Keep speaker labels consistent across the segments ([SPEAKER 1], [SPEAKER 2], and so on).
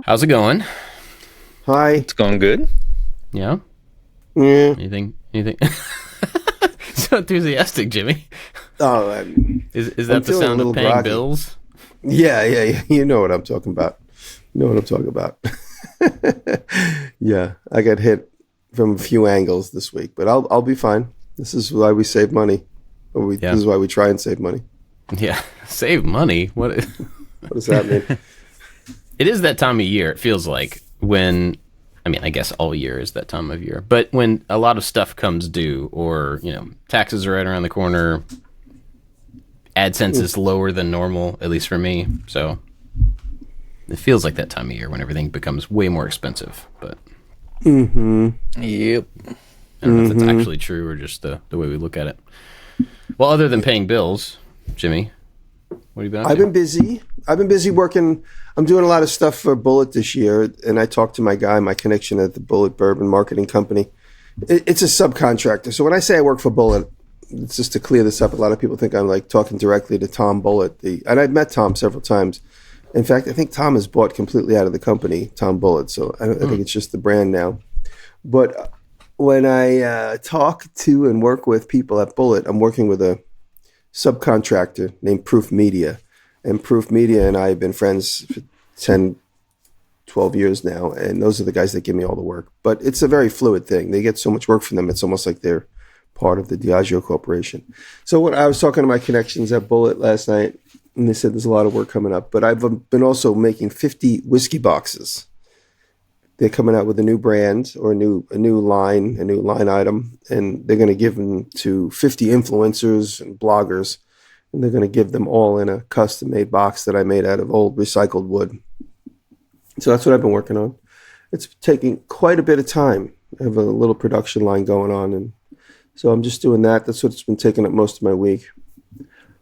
[SPEAKER 1] How's it going?
[SPEAKER 2] Hi.
[SPEAKER 3] It's going good.
[SPEAKER 1] Yeah?
[SPEAKER 2] Yeah.
[SPEAKER 1] Anything? So enthusiastic, Jimmy.
[SPEAKER 2] Oh,
[SPEAKER 1] Is that the sound of paying bills?
[SPEAKER 2] Yeah. You know what I'm talking about. Yeah, I got hit from a few angles this week, but I'll be fine. This is why we save money. This is why we try and save money.
[SPEAKER 1] Yeah, save money? What
[SPEAKER 2] does that mean?
[SPEAKER 1] It is that time of year, it feels like, when, I mean, I guess all year is that time of year, but when a lot of stuff comes due, or, taxes are right around the corner, AdSense is lower than normal, at least for me, so it feels like that time of year when everything becomes way more expensive, but...
[SPEAKER 3] Yep.
[SPEAKER 1] I don't know if that's actually true or just the way we look at it. Well, other than paying bills, Jimmy, what have you been up to?
[SPEAKER 2] I've been busy working. I'm doing a lot of stuff for Bullet this year, and I talked to my connection at the Bullet Bourbon Marketing Company. It's a subcontractor. So when I say I work for Bullet, it's just to clear this up. A lot of people think I'm like talking directly to Tom Bullet. And I've met Tom several times. In fact, I think Tom is bought completely out of the company, Tom Bullet. So I think it's just the brand now. But when I talk to and work with people at Bullet, I'm working with a subcontractor named Proof Media. And Proof Media and I have been friends for 10, 12 years now. And those are the guys that give me all the work. But it's a very fluid thing. They get so much work from them. It's almost like they're part of the Diageo Corporation. So when I was talking to my connections at Bullet last night, and they said there's a lot of work coming up. But I've been also making 50 whiskey boxes. They're coming out with a new brand or a new line item, and they're going to give them to 50 influencers and bloggers, and they're going to give them all in a custom-made box that I made out of old recycled wood. So that's what I've been working on. It's taking quite a bit of time. I have a little production line going on, and so I'm just doing that. That's what's been taking up most of my week.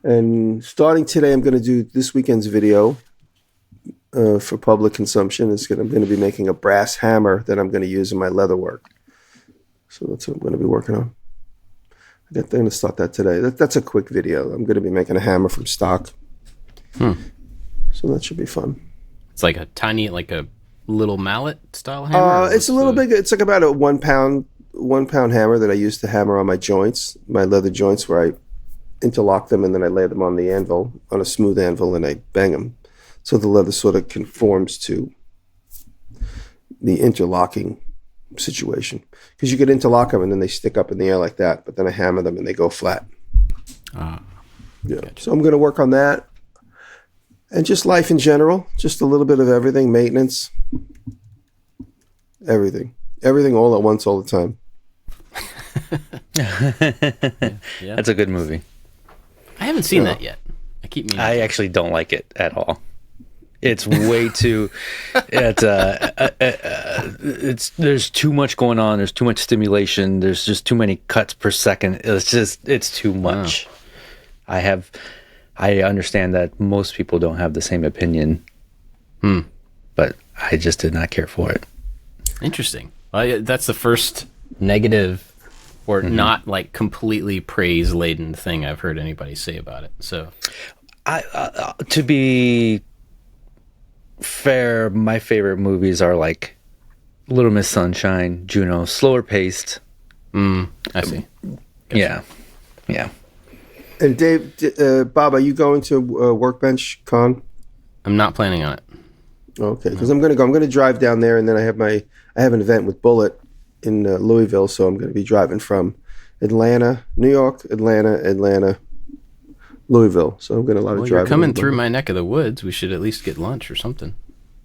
[SPEAKER 2] And starting today, I'm going to do this weekend's video for public consumption. I'm going to be making a brass hammer that I'm going to use in my leather work. So that's what I'm going to be working on. I'm going to start that today. That's a quick video. I'm going to be making a hammer from stock. So that should be fun.
[SPEAKER 1] It's like a little mallet style hammer?
[SPEAKER 2] It's a little big. It's like about a 1 pound hammer that I use to hammer on my joints, my leather joints, where I interlock them and then I lay them on the anvil, on a smooth anvil, and I bang them. So the leather sort of conforms to the interlocking situation. Because you could interlock them and then they stick up in the air like that, but then I hammer them and they go flat. Yeah. Gotcha. So I'm going to work on that. And just life in general, just a little bit of everything, maintenance, everything all at once, all the time.
[SPEAKER 1] Yeah.
[SPEAKER 3] That's a good movie.
[SPEAKER 1] I haven't seen that yet.
[SPEAKER 3] I actually don't like it at all. It's way too. There's too much going on. There's too much stimulation. There's just too many cuts per second. It's too much. Wow. I understand that most people don't have the same opinion. But I just did not care for it.
[SPEAKER 1] Interesting. That's the first negative or not like completely praise laden thing I've heard anybody say about it. So,
[SPEAKER 3] to be fair, my favorite movies are like Little Miss Sunshine, Juno, slower paced.
[SPEAKER 1] I see.
[SPEAKER 3] Gotcha. Yeah.
[SPEAKER 2] And Dave, Bob, are you going to Workbench Con?
[SPEAKER 1] I'm not planning on it.
[SPEAKER 2] Okay, because I'm going to go. I'm going to drive down there, and then I have an event with Bullet in Louisville, so I'm going to be driving from Atlanta, New York, Atlanta, Louisville. So I'm going to drive.
[SPEAKER 1] You're coming through my neck of the woods. We should at least get lunch or something.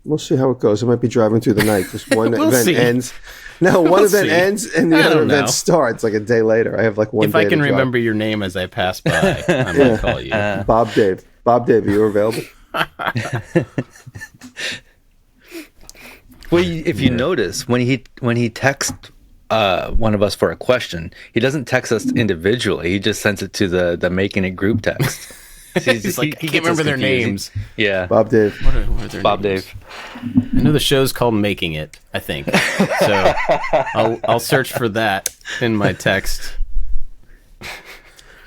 [SPEAKER 2] We'll see how it goes. I might be driving through the night because one event ends. No, one event ends and the other event starts like a day later. I have like one.
[SPEAKER 1] If I can remember your name as I pass by, I might call you.
[SPEAKER 2] Bob Dave. Bob Dave, are you available?
[SPEAKER 3] Well, if you notice, when he texts one of us for a question, he doesn't text us individually. He just sends it to the Making It group text.
[SPEAKER 1] He's like, he can't remember their names.
[SPEAKER 3] Yeah.
[SPEAKER 2] Bob Dave.
[SPEAKER 1] What are their
[SPEAKER 3] Bob
[SPEAKER 1] names?
[SPEAKER 3] Dave.
[SPEAKER 1] I know the show's called Making It, I think. So I'll search for that in my text.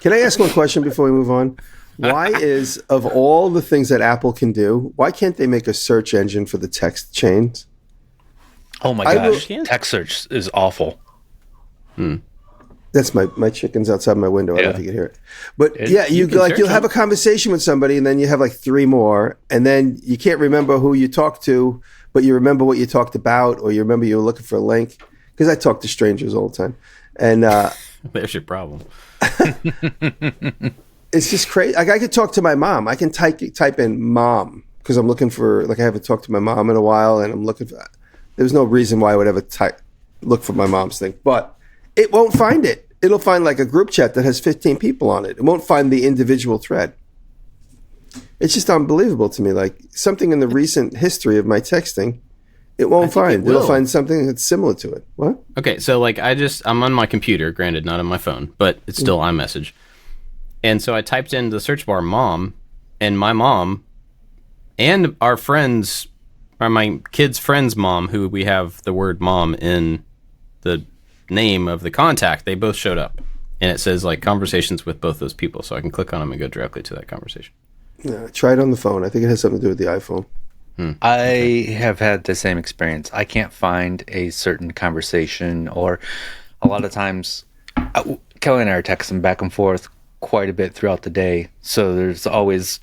[SPEAKER 2] Can I ask one question before we move on? Why is, of all the things that Apple can do, why can't they make a search engine for the text chains?
[SPEAKER 3] Oh my gosh, text search is awful.
[SPEAKER 2] That's my chickens outside my window. I don't know if you can hear it. But you'll have a conversation with somebody and then you have like 3 more and then you can't remember who you talked to, but you remember what you talked about or you remember you were looking for a link. Because I talk to strangers all the time. And
[SPEAKER 1] there's your problem.
[SPEAKER 2] It's just crazy. Like I could talk to my mom. I can type in mom because I'm looking for, like I haven't talked to my mom in a while and I'm looking for, there's no reason why I would ever look for my mom's thing. But it won't find it. It'll find like a group chat that has 15 people on it. It won't find the individual thread. It's just unbelievable to me. Like something in the recent history of my texting, it won't find. It'll find something that's similar to it. What?
[SPEAKER 1] Okay, so like I'm on my computer, granted not on my phone, but it's still iMessage. And so I typed in the search bar mom, and my mom and our friends, or my kid's friend's mom, who we have the word mom in the name of the contact, they both showed up. And it says like conversations with both those people. So I can click on them and go directly to that conversation.
[SPEAKER 2] Yeah, try it on the phone. I think it has something to do with the iPhone.
[SPEAKER 3] I have had the same experience. I can't find a certain conversation, or a lot of times Kelly and I are texting back and forth quite a bit throughout the day. So there's always,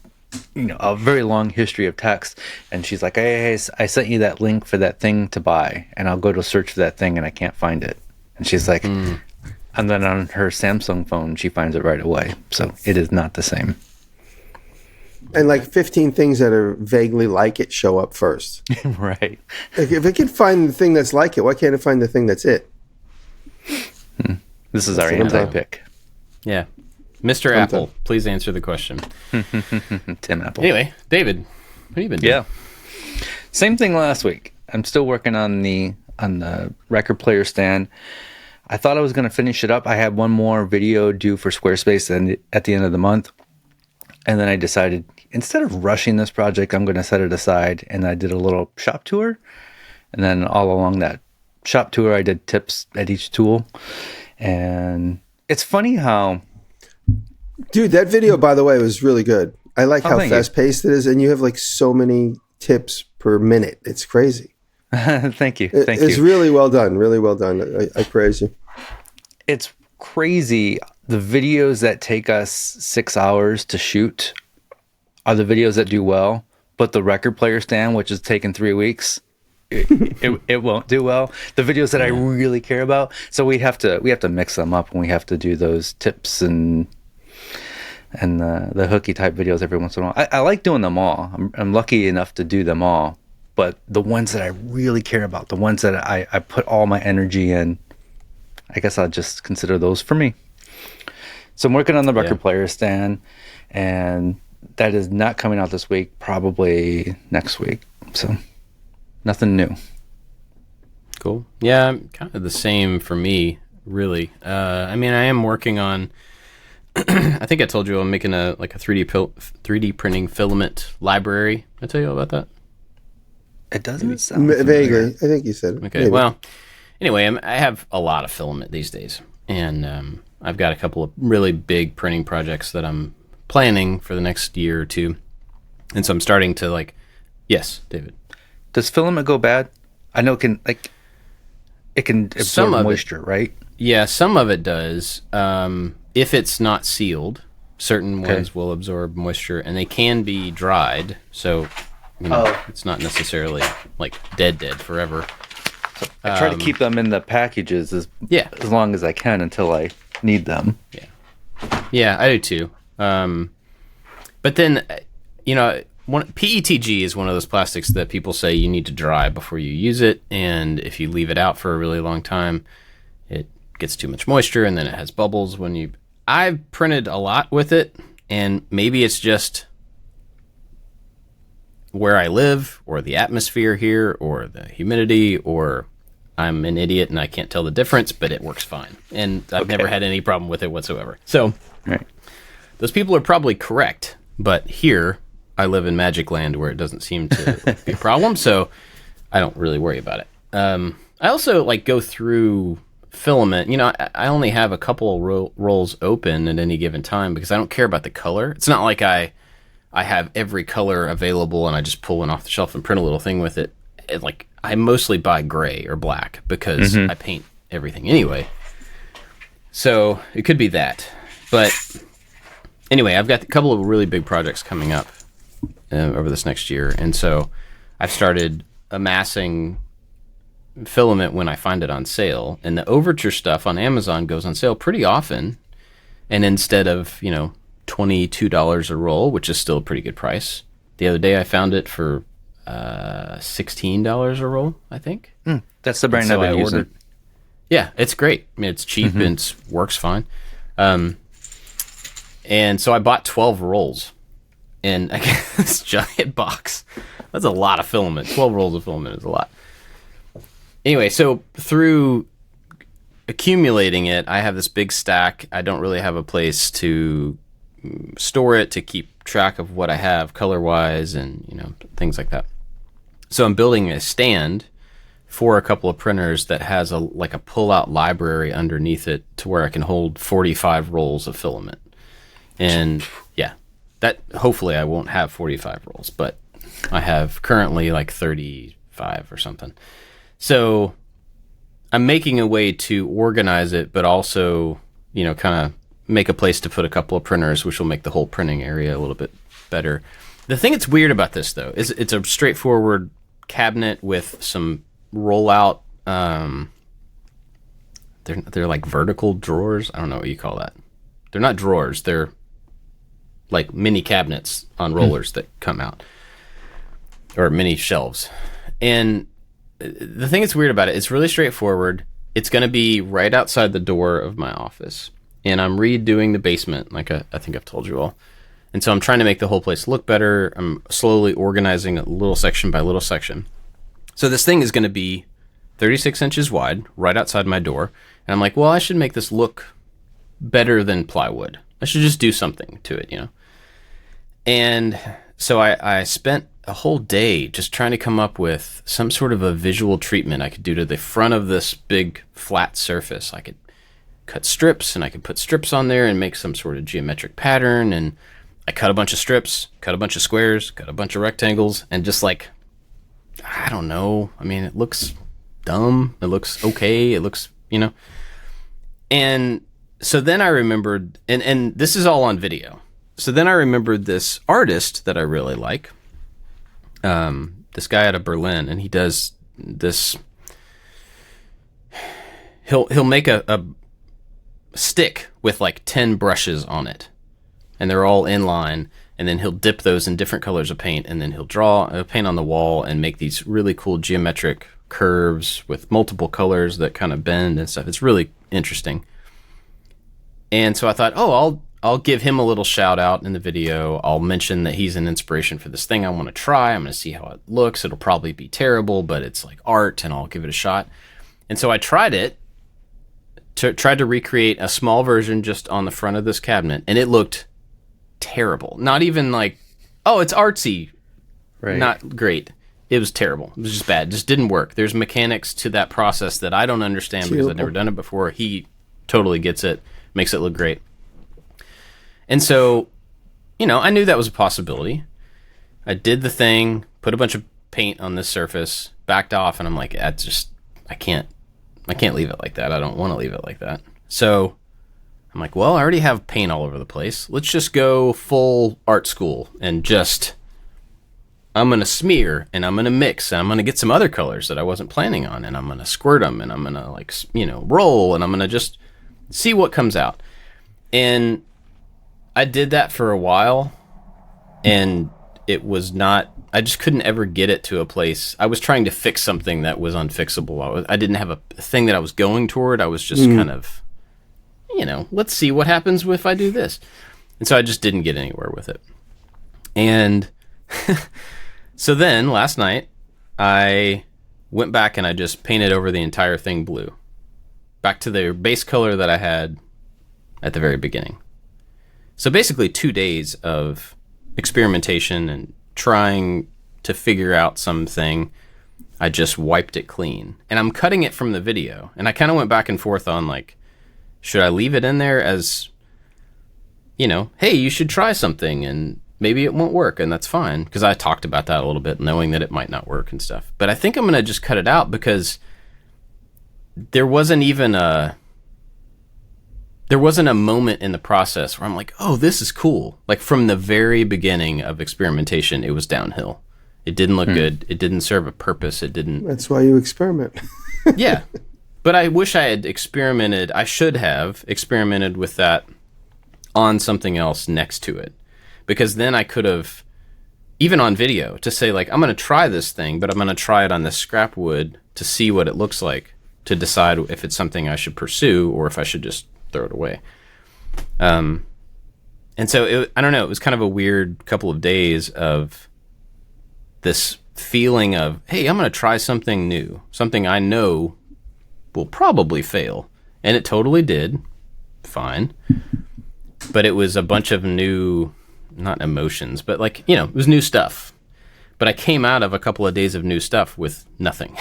[SPEAKER 3] a very long history of text. And she's like, hey, I sent you that link for that thing to buy. And I'll go to search for that thing and I can't find it. And she's like, and then on her Samsung phone, she finds it right away. So it is not the same.
[SPEAKER 2] And like 15 things that are vaguely like it show up first.
[SPEAKER 3] Right.
[SPEAKER 2] Like if it can find the thing that's like it, why can't it find the thing that's it?
[SPEAKER 3] This is our anti-pick.
[SPEAKER 1] Yeah. Mr. Apple, please answer the question.
[SPEAKER 3] Tim Apple.
[SPEAKER 1] Anyway, David, what have you been doing?
[SPEAKER 3] Yeah. Same thing last week. I'm still working on the record player stand. I thought I was going to finish it up. I had one more video due for Squarespace at the end of the month. And then I decided, instead of rushing this project, I'm going to set it aside. And I did a little shop tour. And then all along that shop tour, I did tips at each tool. And it's funny how...
[SPEAKER 2] Dude, that video, by the way, was really good. I like how fast-paced it is. And you have like so many tips per minute. It's crazy.
[SPEAKER 3] Thank you.
[SPEAKER 2] It's really well done. Really well done. I praise you.
[SPEAKER 3] It's crazy. The videos that take us 6 hours to shoot are the videos that do well, but the record player stand, which is taking 3 weeks, it won't do well. The videos that I really care about, so we have to mix them up, and we have to do those tips and the hooky type videos every once in a while. I like doing them all. I'm lucky enough to do them all, but the ones that I really care about, the ones that I put all my energy in, I guess I'll just consider those for me. So I'm working on the record player stand, and that is not coming out this week, probably next week. So nothing new.
[SPEAKER 1] Cool. Yeah, kind of the same for me, really. I mean, I am working on, I think I told you I'm making a 3D printing filament library. Did I tell you all about that?
[SPEAKER 3] It doesn't sound
[SPEAKER 2] vaguely. I think you said it.
[SPEAKER 1] Okay, maybe. Well, anyway, I have a lot of filament these days, and I've got a couple of really big printing projects that I'm planning for the next year or two. And so I'm starting to yes, David.
[SPEAKER 3] Does filament go bad? I know it can absorb moisture, right?
[SPEAKER 1] Yeah, some of it does. If it's not sealed, certain ones will absorb moisture, and they can be dried. So, it's not necessarily dead forever.
[SPEAKER 3] So I try to keep them in the packages as long as I can until I need them.
[SPEAKER 1] Yeah, I do too. But then, PETG is one of those plastics that people say you need to dry before you use it, and if you leave it out for a really long time, it gets too much moisture, and then it has bubbles when you... I've printed a lot with it, and maybe it's just where I live, or the atmosphere here, or the humidity, or I'm an idiot and I can't tell the difference, but it works fine. And I've never had any problem with it whatsoever. So, those people are probably correct, but here I live in Magic Land where it doesn't seem to be a problem, so I don't really worry about it. I also go through filament, I only have a couple rolls open at any given time because I don't care about the color. It's not like I have every color available and I just pull one off the shelf and print a little thing with it. Like, I mostly buy gray or black because I paint everything anyway. So it could be that. But anyway, I've got a couple of really big projects coming up over this next year. And so I've started amassing filament when I find it on sale. And the Overture stuff on Amazon goes on sale pretty often. And instead of, $22 a roll, which is still a pretty good price, the other day I found it for $16 a roll, I think.
[SPEAKER 3] That's the brand I've been using.
[SPEAKER 1] Yeah, it's great. I mean, it's cheap and it works fine. And so I bought 12 rolls. And I got this giant box. That's a lot of filament. 12 rolls of filament is a lot. Anyway, so through accumulating it, I have this big stack. I don't really have a place to store it, to keep track of what I have color-wise and, things like that. So I'm building a stand for a couple of printers that has a pull-out library underneath it to where I can hold 45 rolls of filament. And yeah, that hopefully I won't have 45 rolls, but I have currently 35 or something. So I'm making a way to organize it, but also, kind of make a place to put a couple of printers, which will make the whole printing area a little bit better. The thing that's weird about this, though, is it's a straightforward cabinet with some rollout. They're like vertical drawers. I don't know what you call that. They're not drawers. They're like mini cabinets on rollers that come out, or mini shelves. And the thing that's weird about it, it's really straightforward. It's going to be right outside the door of my office. And I'm redoing the basement, like I think I've told you all. And so I'm trying to make the whole place look better. I'm slowly organizing it little section by little section. So this thing is going to be 36 inches wide, right outside my door. And I'm like, well, I should make this look better than plywood. I should just do something to it, And so I spent a whole day just trying to come up with some sort of a visual treatment I could do to the front of this big flat surface. I could cut strips and I could put strips on there and make some sort of geometric pattern. And I cut a bunch of strips, cut a bunch of squares, cut a bunch of rectangles, and just I don't know. I mean, it looks dumb. It looks okay. It looks, And so then I remembered, and this is all on video. So then I remembered this artist that I really like. This guy out of Berlin, and he does this. He'll make a stick with 10 brushes on it, and they're all in line, and then he'll dip those in different colors of paint, and then he'll draw a paint on the wall and make these really cool geometric curves with multiple colors that kind of bend and stuff. It's really interesting. And so I thought, I'll give him a little shout out in the video. I'll mention that he's an inspiration for this thing I want to try. I'm going to see how it looks. It'll probably be terrible, but it's like art, and I'll give it a shot. And so I tried it. Tried to recreate a small version just on the front of this cabinet, and it looked terrible. Not even it's artsy. Right. Not great. It was terrible. It was just bad. It just didn't work. There's mechanics to that process that I don't understand because I've never done it before. He totally gets it, makes it look great. And so, I knew that was a possibility. I did the thing, put a bunch of paint on this surface, backed off, and I'm like, I can't leave it like that. I don't want to leave it like that. So I'm like, well, I already have paint all over the place. Let's just go full art school and I'm going to smear and I'm going to mix and I'm going to get some other colors that I wasn't planning on, and I'm going to squirt them and I'm going to roll and I'm going to just see what comes out. And I did that for a while, and it was not, I just couldn't ever get it to a place. I was trying to fix something that was unfixable. I didn't have a thing that I was going toward. I was just kind of, let's see what happens if I do this. And so I just didn't get anywhere with it. And so then last night I went back and I just painted over the entire thing blue, back to the base color that I had at the very beginning. So basically 2 days of experimentation and trying to figure out something. I just wiped it clean. And I'm cutting it from the video. And I kind of went back and forth on like, should I leave it in there as, you know, hey, you should try something and maybe it won't work, and that's fine. Because I talked about that a little bit, knowing that it might not work and stuff. But I think I'm going to just cut it out because there wasn't a moment in the process where I'm like, oh, this is cool. Like from the very beginning of experimentation, it was downhill. It didn't look good. It didn't serve a purpose. It didn't.
[SPEAKER 2] That's why you experiment.
[SPEAKER 1] Yeah. But I wish I had experimented. I should have experimented with that on something else next to it. Because then I could have, even on video, to say like, I'm going to try this thing, but I'm going to try it on this scrap wood to see what it looks like, to decide if it's something I should pursue or if I should just throw it away. And so I don't know, it was kind of a weird couple of days of this feeling of, hey, I'm going to try something new, something I know will probably fail. And it totally did. Fine. But it was a bunch of new, not emotions, but like, you know, it was new stuff. But I came out of a couple of days of new stuff with nothing.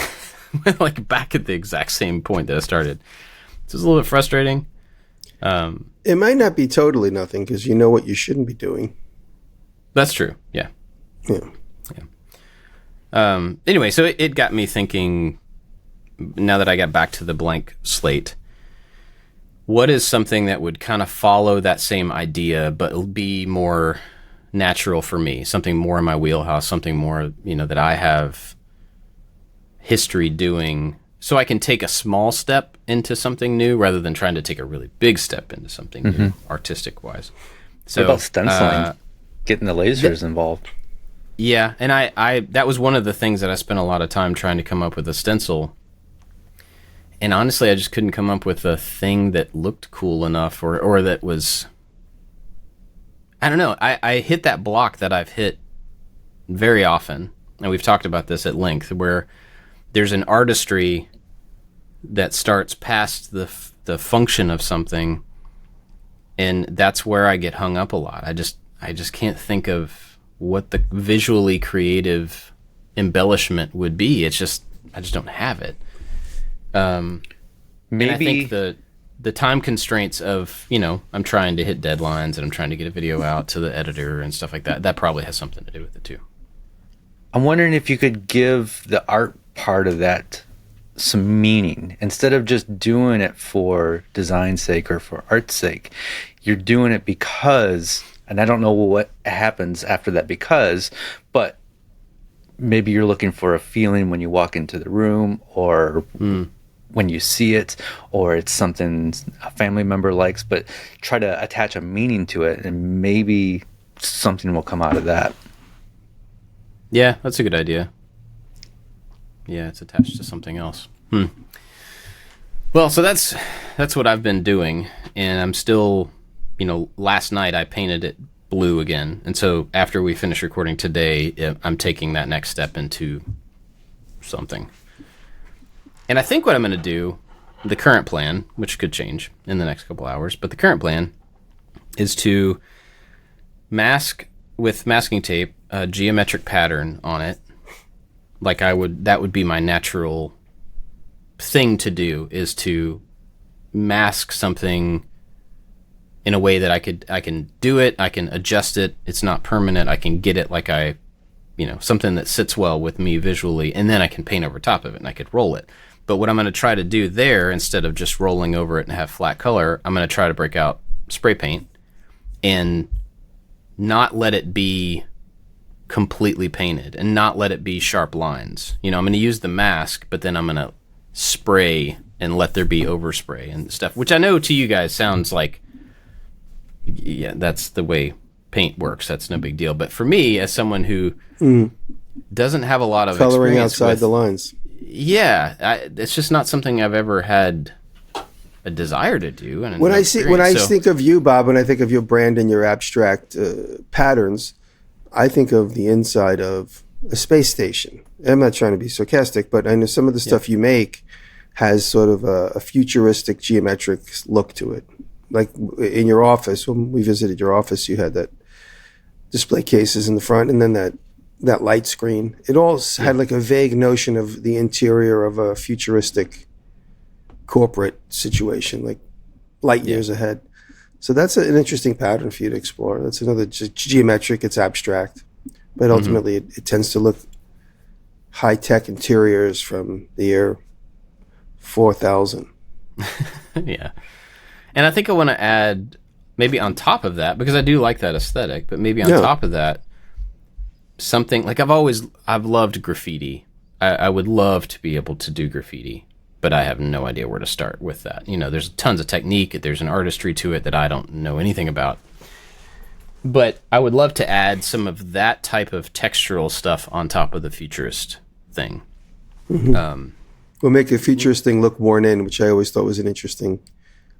[SPEAKER 1] Like back at the exact same point that I started. So it's a little bit frustrating.
[SPEAKER 2] It might not be totally nothing because you know what you shouldn't be doing.
[SPEAKER 1] That's true. Yeah.
[SPEAKER 2] Yeah.
[SPEAKER 1] Anyway, so it got me thinking, now that I got back to the blank slate, what is something that would kind of follow that same idea, but it'll be more natural for me, something more in my wheelhouse, something more, you know, that I have history doing, so I can take a small step into something new rather than trying to take a really big step into something new, artistic wise. So
[SPEAKER 3] what about stenciling? Getting the lasers involved.
[SPEAKER 1] Yeah, and I that was one of the things that I spent a lot of time trying to come up with a stencil. And honestly, I just couldn't come up with a thing that looked cool enough or that was, I don't know. I hit that block that I've hit very often, and we've talked about this at length, where there's an artistry that starts past the function of something, and that's where I get hung up a lot. I just can't think of what the visually creative embellishment would be. It's just, I just don't have it. Maybe I think the time constraints of, you know, I'm trying to hit deadlines and I'm trying to get a video out to the editor and stuff like that. That probably has something to do with it too.
[SPEAKER 3] I'm wondering if you could give the art part of that some meaning instead of just doing it for design's sake or for art's sake. You're doing it because, and I don't know what happens after that because, but maybe you're looking for a feeling when you walk into the room or when you see it, or it's something a family member likes, but try to attach a meaning to it and maybe something will come out of that.
[SPEAKER 1] Yeah, that's a good idea. Yeah, it's attached to something else. Well, so that's what I've been doing, and I'm still, you know, last night I painted it blue again, and so after we finish recording today, I'm taking that next step into something. And I think what I'm going to do, the current plan, which could change in the next couple hours, but the current plan is to mask with masking tape a geometric pattern on it. Like that would be my natural thing to do, is to mask something in a way that I can do it, I can adjust it, it's not permanent, I can get it like something that sits well with me visually, and then I can paint over top of it and I could roll it. But what I'm going to try to do there, instead of just rolling over it and have flat color, I'm going to try to break out spray paint and not let it be completely painted and not let it be sharp lines. You know, I'm going to use the mask, but then I'm going to spray and let there be overspray and stuff, which I know to you guys sounds like, yeah, that's the way paint works. That's no big deal. But for me, as someone who doesn't have a lot of
[SPEAKER 2] coloring
[SPEAKER 1] experience
[SPEAKER 2] outside the lines,
[SPEAKER 1] yeah, it's just not something I've ever had a desire to do. And
[SPEAKER 2] when I think of you, Bob, when I think of your brand and your abstract patterns, I think of the inside of a space station. I'm not trying to be sarcastic, but I know some of the stuff you make has sort of a futuristic geometric look to it. Like in your office, when we visited your office, you had that display cases in the front, and then that that light screen. It all had like a vague notion of the interior of a futuristic corporate situation, like light years ahead. So that's an interesting pattern for you to explore. That's another geometric, it's abstract, but ultimately it tends to look high-tech interiors from the year 4000.
[SPEAKER 1] Yeah. And I think I want to add, maybe on top of that, because I do like that aesthetic, but maybe on top of that, something like I've loved graffiti. I would love to be able to do graffiti, but I have no idea where to start with that. You know, there's tons of technique, there's an artistry to it that I don't know anything about. But I would love to add some of that type of textural stuff on top of the futurist thing.
[SPEAKER 2] Will make the futurist thing look worn in, which I always thought was an interesting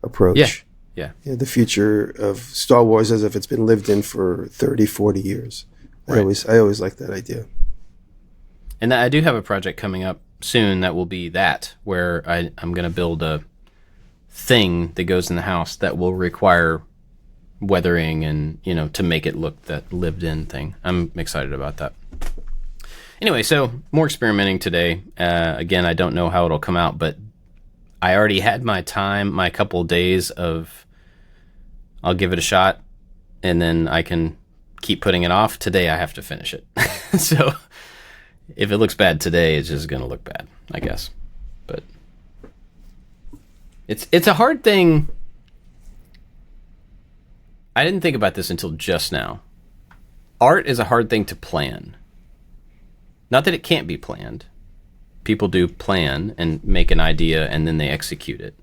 [SPEAKER 2] approach.
[SPEAKER 1] Yeah.
[SPEAKER 2] The future of Star Wars as if it's been lived in for 30, 40 years. Right. I always like that idea.
[SPEAKER 1] And I do have a project coming up soon that will be that, where I'm going to build a thing that goes in the house that will require weathering and, you know, to make it look that lived in thing. I'm excited about that. Anyway, so more experimenting today. Again, I don't know how it'll come out, but I already had my time, my couple of days of, I'll give it a shot, and then I can keep putting it off. Today I have to finish it. So if it looks bad today, it's just going to look bad, I guess. But it's a hard thing. I didn't think about this until just now. Art is a hard thing to plan. Not that it can't be planned. People do plan and make an idea and then they execute it.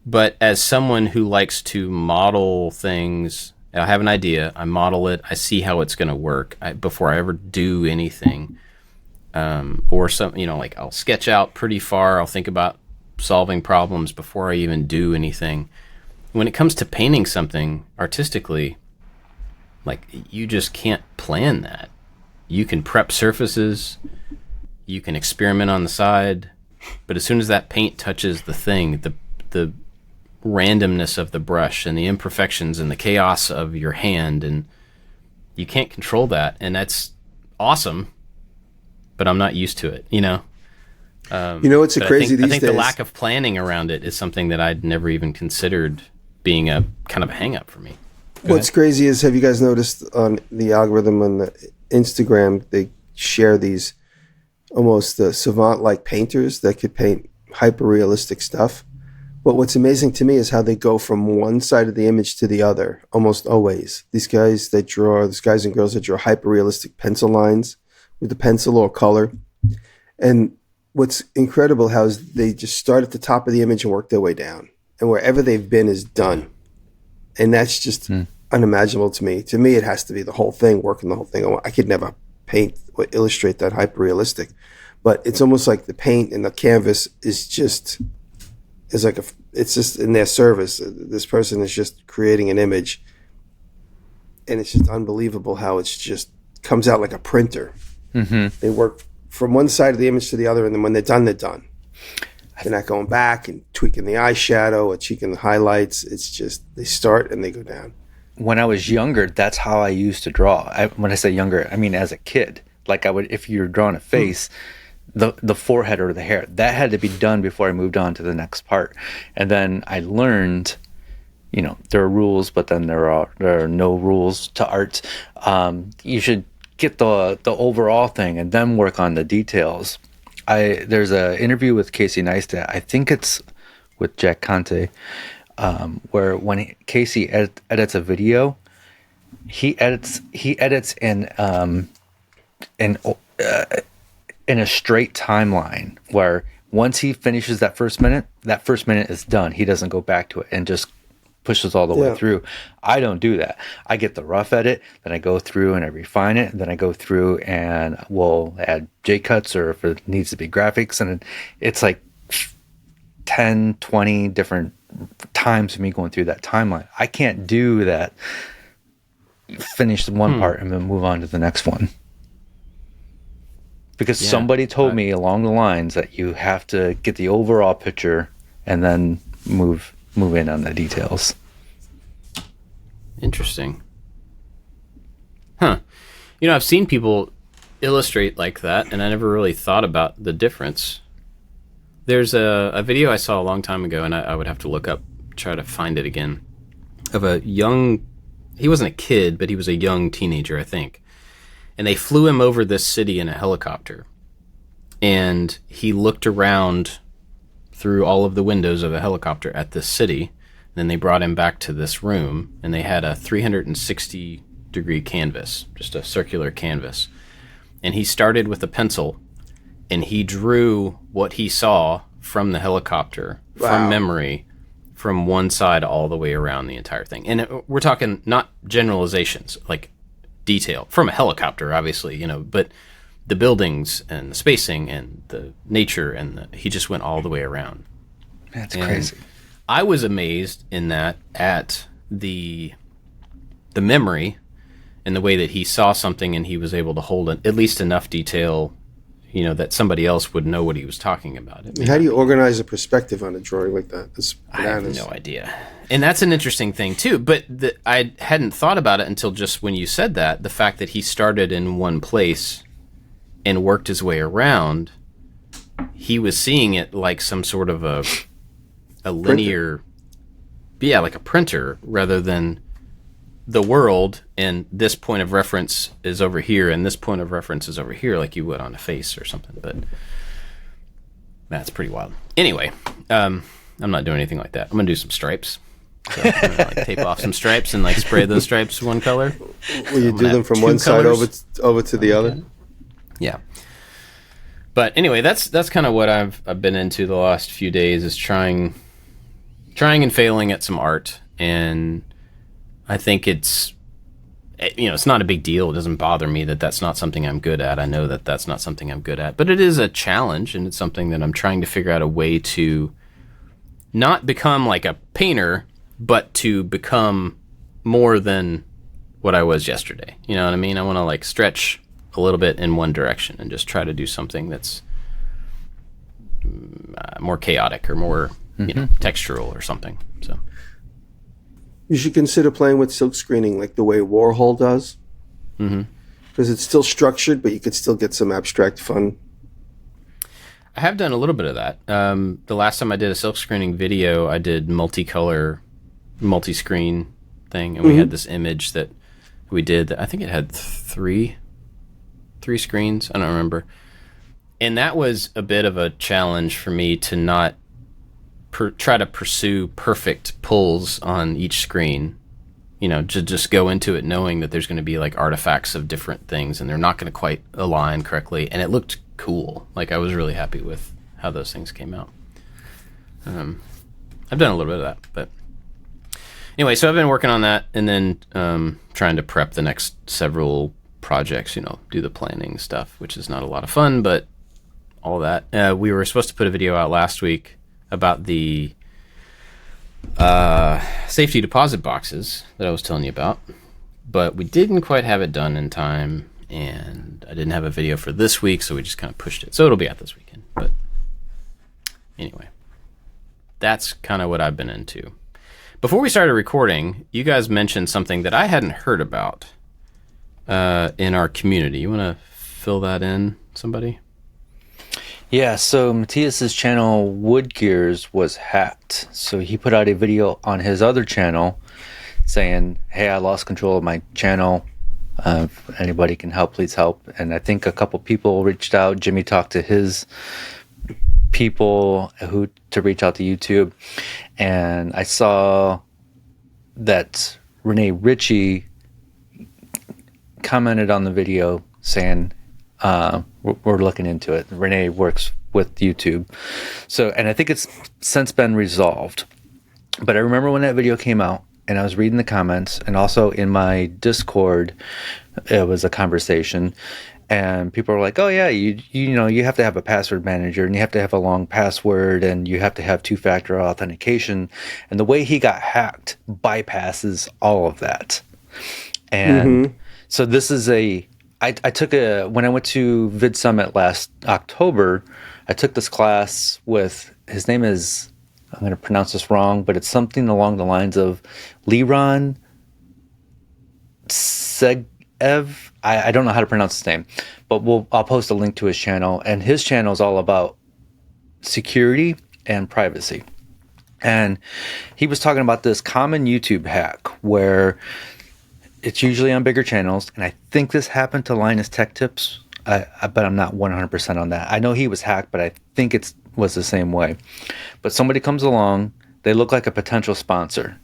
[SPEAKER 1] But as someone who likes to model things, I have an idea, I model it, I see how it's going to work before I ever do anything. Or some, you know, like I'll sketch out pretty far, I'll think about solving problems before I even do anything. When it comes to painting something artistically, like you just can't plan that. You can prep surfaces, you can experiment on the side, but as soon as that paint touches the thing, the randomness of the brush and the imperfections and the chaos of your hand, and you can't control that, and that's awesome, but I'm not used to it, you know?
[SPEAKER 2] You know, it's crazy these days.
[SPEAKER 1] I think the lack of planning around it is something that I'd never even considered being a kind of a hang-up for me.
[SPEAKER 2] What's crazy is, have you guys noticed on the algorithm on the Instagram, they share these almost savant-like painters that could paint hyper-realistic stuff. But what's amazing to me is how they go from one side of the image to the other, almost always. These guys and girls that draw hyper-realistic pencil lines with the pencil or color. And what's incredible how is they just start at the top of the image and work their way down. And wherever they've been is done. And that's just unimaginable to me. To me, it has to be the whole thing, working the whole thing. I could never paint or illustrate that hyper-realistic. But it's almost like the paint and the canvas it's just in their service. This person is just creating an image. And it's just unbelievable how it's just comes out like a printer. Mm-hmm. They work from one side of the image to the other, and then when they're done, they're done. They're not going back and tweaking the eyeshadow or tweaking the highlights. It's just they start and they go down.
[SPEAKER 3] When I was younger, that's how I used to draw. When I say younger, I mean as a kid. Like I would, if you're drawing a face, the forehead or the hair, that had to be done before I moved on to the next part. And then I learned, you know, there are rules, but then there are no rules to art. You should get the overall thing and then work on the details. There's an interview with Casey Neistat. I think it's with Jack Conte, where when Casey edits a video, he edits in a straight timeline where once he finishes that first minute is done. He doesn't go back to it and just pushes all the way through. I don't do that. I get the rough edit, then I go through and I refine it, and then I go through and we'll add J-cuts or if it needs to be graphics, and it's like 10, 20 different times of me going through that timeline. I can't do that. Finish the one part and then move on to the next one. Because somebody told me along the lines that you have to get the overall picture and then move in on the details.
[SPEAKER 1] Interesting. Huh. I've seen people illustrate like that, and I never really thought about the difference. There's a video I saw a long time ago, and I would have to look up, try to find it again, of a young, he wasn't a kid, but he was a young teenager, I think. And they flew him over this city in a helicopter. And he looked around through all of the windows of a helicopter at this city. And then they brought him back to this room, and they had a 360-degree canvas, just a circular canvas. And he started with a pencil, and he drew what he saw from the helicopter, from memory, from one side all the way around the entire thing. And we're talking not generalizations, like detail from a helicopter, obviously, but the buildings and the spacing and the nature, and he just went all the way around.
[SPEAKER 3] That's crazy.
[SPEAKER 1] I was amazed in that at the memory and the way that he saw something, and he was able to hold at least enough detail, that somebody else would know what he was talking about.
[SPEAKER 2] How do you organize a perspective on a drawing like that?
[SPEAKER 1] I have no idea. And that's an interesting thing too, but I hadn't thought about it until just when you said that, the fact that he started in one place and worked his way around. He was seeing it like some sort of a linear, like a printer, rather than the world, and this point of reference is over here, and this point of reference is over here, like you would on a face or something. But that's pretty wild. Anyway, I'm not doing anything like that. I'm gonna do some stripes. So I'm gonna tape off some stripes and spray those stripes one color.
[SPEAKER 2] Will you do them from one side over to the other?
[SPEAKER 1] Yeah. But anyway, that's kind of what I've been into the last few days, is trying and failing at some art. And I think it's not a big deal. It doesn't bother me that that's not something I'm good at. I know that that's not something I'm good at, but it is a challenge, and it's something that I'm trying to figure out a way to not become like a painter, but to become more than what I was yesterday. You know what I mean? I want to stretch a little bit in one direction and just try to do something that's more chaotic or more, textural or something. So
[SPEAKER 2] you should consider playing with silk screening like the way Warhol does. Because it's still structured, but you could still get some abstract fun.
[SPEAKER 1] I have done a little bit of that. The last time I did a silk screening video, I did multicolor, multi-screen thing, and we had this image that we did that I think it had three screens. I don't remember. And that was a bit of a challenge for me to not try to pursue perfect pulls on each screen, to just go into it knowing that there's going to be artifacts of different things, and they're not going to quite align correctly. And it looked cool. I was really happy with how those things came out. I've done a little bit of that, but anyway, so I've been working on that, and then trying to prep the next several projects, do the planning stuff, which is not a lot of fun, but all that. We were supposed to put a video out last week about the safety deposit boxes that I was telling you about, but we didn't quite have it done in time, and I didn't have a video for this week, so we just kind of pushed it. So it'll be out this weekend. But anyway, that's kind of what I've been into. Before we started recording, you guys mentioned something that I hadn't heard about in our community. You want to fill that in, somebody?
[SPEAKER 3] Yeah, so Matthias's channel, Wood Gears, was hacked. So he put out a video on his other channel saying, hey, I lost control of my channel. If anybody can help, please help. And I think a couple people reached out. Jimmy talked to his people to reach out to YouTube. And I saw that Renee Ritchie commented on the video saying, we're looking into it. Renee works with YouTube. So, and I think it's since been resolved. But I remember when that video came out, and I was reading the comments, and also in my Discord, it was a conversation, and people were like, oh yeah, you have to have a password manager, and you have to have a long password, and you have to have two-factor authentication. And the way he got hacked bypasses all of that. And so this is I took when I went to Vid Summit last October, I took this class with, his name is, I'm going to pronounce this wrong, but it's something along the lines of Liron I don't know how to pronounce his name, but I'll post a link to his channel, and his channel is all about security and privacy. And he was talking about this common YouTube hack where it's usually on bigger channels, and I think this happened to Linus Tech Tips, but I'm not 100% on that. I know he was hacked, but I think it was the same way. But somebody comes along, they look like a potential sponsor,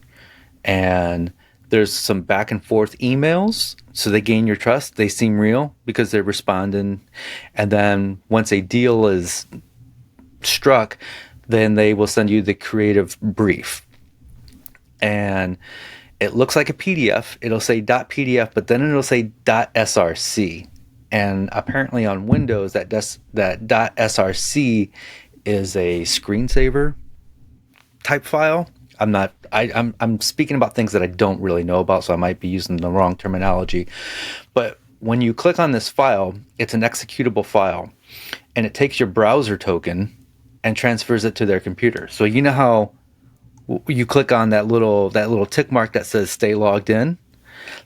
[SPEAKER 3] and there's some back and forth emails, so they gain your trust. They seem real because they're responding, and then once a deal is struck, then they will send you the creative brief, and it looks like a PDF. It'll say .pdf, but then it'll say .src, and apparently on Windows that .src is a screensaver type file. I'm speaking about things that I don't really know about, so I might be using the wrong terminology. But when you click on this file, it's an executable file, and it takes your browser token and transfers it to their computer. So you know how you click on that little tick mark that says "Stay logged in"?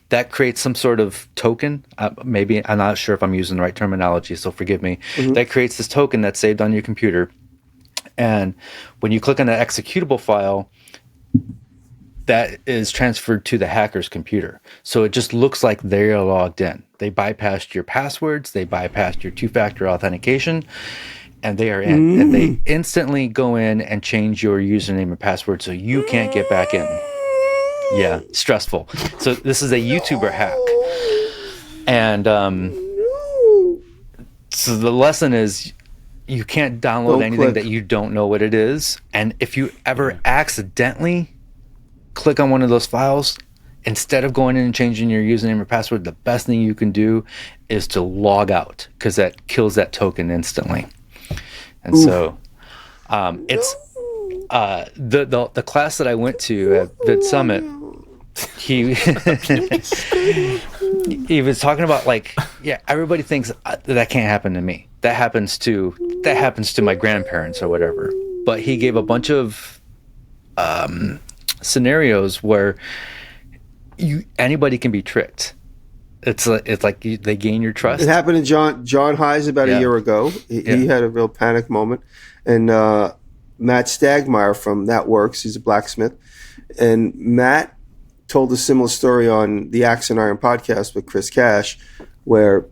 [SPEAKER 3] That creates some sort of token. Maybe I'm not sure if I'm using the right terminology, so forgive me. Mm-hmm. That creates this token that's saved on your computer, and when you click on that executable file, that is transferred to the hacker's computer. So it just looks like they're logged in. They bypassed your passwords, they bypassed your two-factor authentication, and they are in. And they instantly go in and change your username and password so you can't get back in. Yeah, stressful. So this is a YouTuber hack. And so the lesson is you can't download anything that you don't know what it is. And if you ever accidentally click on one of those files, instead of going in and changing your username or password, the best thing you can do is to log out, because that kills that token instantly. And so it's the class that I went to at Vid Summit, he he was talking about, like, yeah, everybody thinks that can't happen to me. That happens to my grandparents or whatever. But he gave a bunch of scenarios where anybody can be tricked. It's like they gain your trust.
[SPEAKER 2] It happened to John Hayes about a year ago. He had a real panic moment. And Matt Stagmeyer from That Works, he's a blacksmith. And Matt told a similar story on the Axe and Iron podcast with Chris Cash, where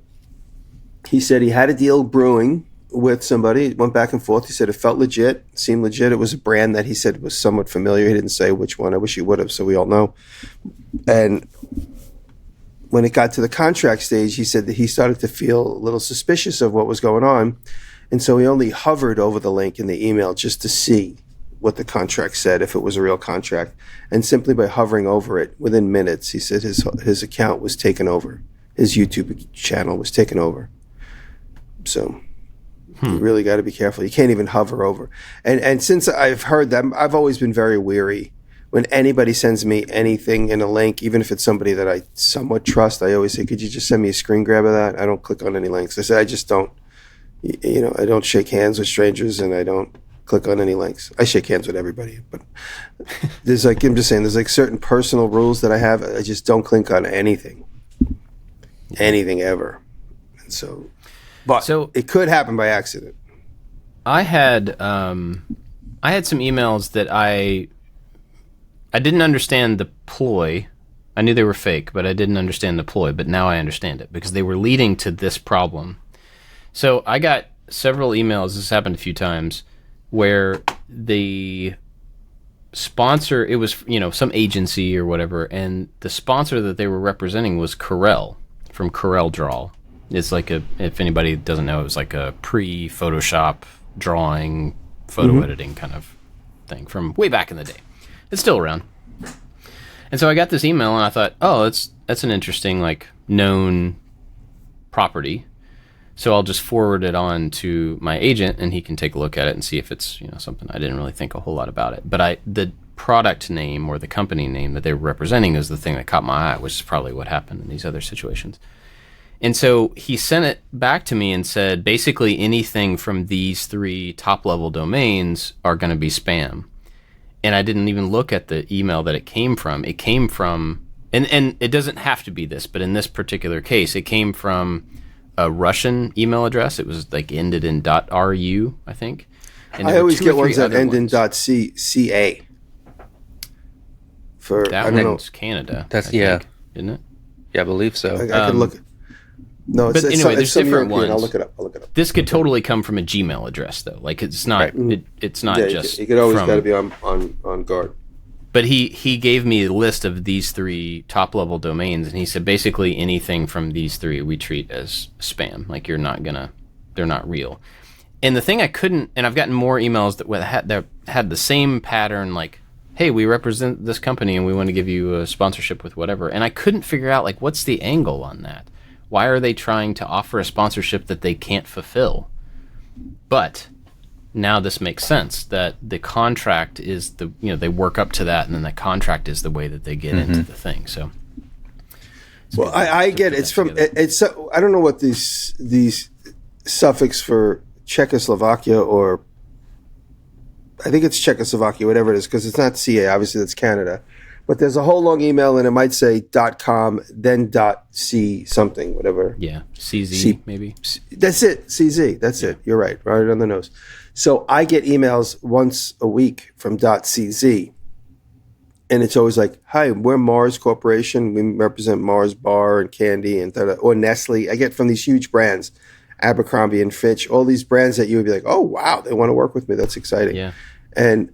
[SPEAKER 2] he said he had a deal brewing with somebody. It went back and forth. He said it felt legit, seemed legit. It was a brand that he said was somewhat familiar. He didn't say which one. I wish he would have, so we all know. And when it got to the contract stage, he said that he started to feel a little suspicious of what was going on. And so he only hovered over the link in the email just to see what the contract said, if it was a real contract. And simply by hovering over it, within minutes, he said his account was taken over. His YouTube channel was taken over. So you really got to be careful. You can't even hover over. And since I've heard that, I've always been very weary. When anybody sends me anything in a link, even if it's somebody that I somewhat trust, I always say, could you just send me a screen grab of that? I don't click on any links. I said, I just don't, I don't shake hands with strangers, and I don't click on any links. I shake hands with everybody, but there's I'm just saying, there's certain personal rules that I have. I just don't click on anything ever. And so it could happen by accident.
[SPEAKER 1] I had some emails that I didn't understand the ploy. I knew they were fake, but I didn't understand the ploy. But now I understand it, because they were leading to this problem. So I got several emails, this happened a few times, where the sponsor, it was, some agency or whatever, and the sponsor that they were representing was Corel, from Corel Draw. It's like if anybody doesn't know, it was like a pre-Photoshop drawing, photo editing kind of thing from way back in the day. It's still around. And so I got this email, and I thought, oh, that's an interesting, known property. So I'll just forward it on to my agent, and he can take a look at it and see if it's something. I didn't really think a whole lot about it. But the product name or the company name that they were representing is the thing that caught my eye, which is probably what happened in these other situations. And so he sent it back to me and said, basically anything from these 3 top-level domains are going to be spam. And I didn't even look at the email that it came from. It came from and it doesn't have to be this, but in this particular case, it came from a Russian email address. It was like ended in .ru, I think. And
[SPEAKER 2] I always get ones that end in
[SPEAKER 1] ones.
[SPEAKER 2] .ca. For
[SPEAKER 1] That
[SPEAKER 2] I don't know.
[SPEAKER 1] one's Canada.
[SPEAKER 3] That's
[SPEAKER 1] I think,
[SPEAKER 3] yeah.
[SPEAKER 1] isn't it?
[SPEAKER 3] Yeah, I believe so.
[SPEAKER 2] I can look. No, it's,
[SPEAKER 1] but
[SPEAKER 2] it's
[SPEAKER 1] anyway,
[SPEAKER 2] some,
[SPEAKER 1] there's
[SPEAKER 2] it's some
[SPEAKER 1] different
[SPEAKER 2] European.
[SPEAKER 1] ones.
[SPEAKER 2] I'll look it up.
[SPEAKER 1] This could totally come from a Gmail address, though. Like it's not.
[SPEAKER 2] Right.
[SPEAKER 1] It's not
[SPEAKER 2] Yeah,
[SPEAKER 1] just.
[SPEAKER 2] you could always
[SPEAKER 1] from,
[SPEAKER 2] got to be on guard.
[SPEAKER 1] But he gave me a list of these 3 top level domains, and he said basically anything from these 3 we treat as spam. Like they're not real. And the thing I couldn't, and I've gotten more emails that had the same pattern, like, hey, we represent this company and we want to give you a sponsorship with whatever. And I couldn't figure out, like, what's the angle on that? Why are they trying to offer a sponsorship that they can't fulfill? But now this makes sense, that the contract is they work up to that, and then the contract is the way that they get into the thing. So,
[SPEAKER 2] well, I get it's from it's. I don't know what these suffix for Czechoslovakia, or I think it's Czechoslovakia, whatever it is, because it's not CA. Obviously, that's Canada. But there's a whole long email, and it might say .com, then .c something, whatever.
[SPEAKER 1] Yeah, CZ maybe.
[SPEAKER 2] That's it, CZ. That's it. You're right on the nose. So I get emails once a week from .cz, and it's always like, "Hi, we're Mars Corporation. We represent Mars Bar and Candy and or Nestle." I get from these huge brands, Abercrombie and Fitch, all these brands that you would be like, "Oh wow, they want to work with me. That's exciting."
[SPEAKER 1] Yeah,
[SPEAKER 2] and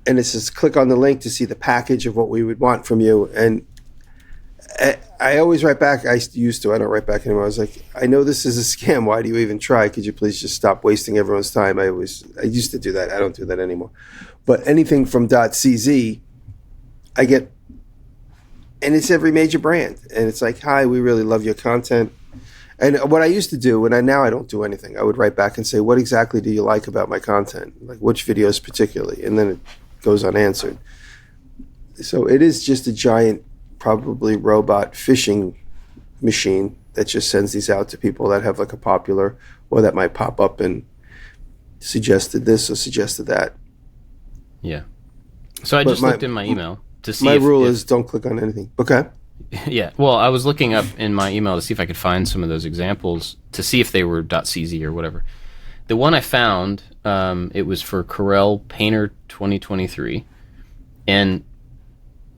[SPEAKER 2] it says click on the link to see the package of what we would want from you. And I always write back. I used to. I don't write back anymore. I was like, I know this is a scam. Why do you even try? Could you please just stop wasting everyone's time? I used to do that. I don't do that anymore. But anything from .cz, I get, and it's every major brand. And it's like, hi, we really love your content. And what I used to do, and now I don't do anything, I would write back and say, what exactly do you like about my content? Like which videos particularly? And then it goes unanswered. So it is just a giant, probably robot phishing machine that just sends these out to people that have like a popular, or that might pop up and suggested this or suggested that.
[SPEAKER 1] Yeah. So I just looked in my email to see.
[SPEAKER 2] My rule is don't click on anything. Okay.
[SPEAKER 1] Yeah. Well, I was looking up in my email to see if I could find some of those examples to see if they were .cz or whatever. The one I found, it was for Corel Painter 2023, and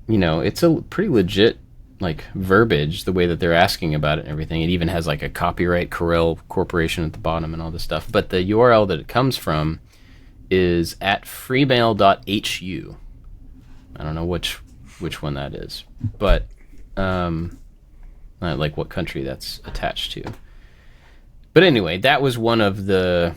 [SPEAKER 1] it's a pretty legit like verbiage, the way that they're asking about it and everything. It even has like a copyright Corel Corporation at the bottom and all this stuff. But the URL that it comes from is at freemail.hu. I don't know which one that is, but like what country that's attached to. But anyway, that was one of the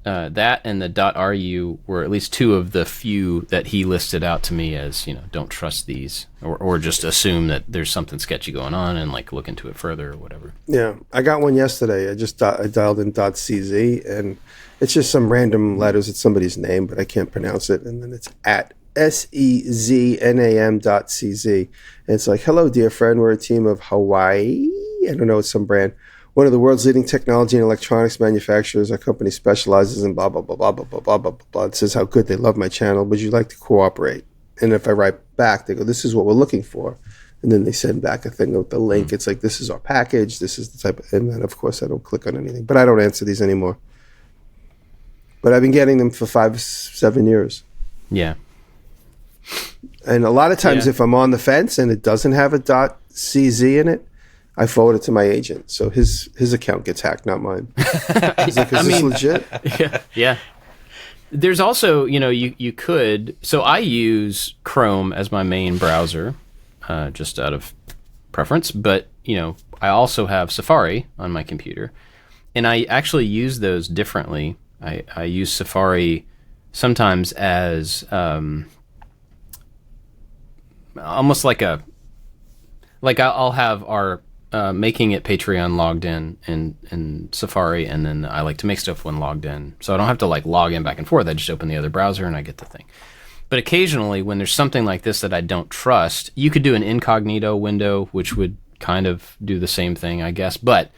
[SPEAKER 1] that and the .ru were at least 2 of the few that he listed out to me as, don't trust these, or just assume that there's something sketchy going on and like look into it further or whatever.
[SPEAKER 2] Yeah, I got one yesterday. I dialed in .cz, and it's just some random letters. It's somebody's name, but I can't pronounce it. And then it's at seznam.cz. And it's like, hello, dear friend. We're a team of Hawaii. I don't know, it's some brand. One of the world's leading technology and electronics manufacturers. Our company specializes in blah, blah, blah, blah, blah, blah, blah, blah, blah. It says how good they love my channel. Would you like to cooperate? And if I write back, they go, this is what we're looking for. And then they send back a thing with the link. It's like, this is our package. This is the type of, and then of course I don't click on anything, but I don't answer these anymore. But I've been getting them for 5-7 years.
[SPEAKER 1] Yeah.
[SPEAKER 2] And a lot of times if I'm on the fence and it doesn't have a .cz in it, I forward it to my agent. So his account gets hacked, not mine. He's like, is this legit?
[SPEAKER 1] Yeah. There's also, you could, so I use Chrome as my main browser, just out of preference, but, I also have Safari on my computer, and I actually use those differently. I use Safari sometimes as almost like I'll have our making it Patreon logged in Safari, and then I like to make stuff when logged in, so I don't have to like log in back and forth. I just open the other browser and I get the thing. But occasionally when there's something like this that I don't trust, you could do an incognito window, which would kind of do the same thing, I guess, but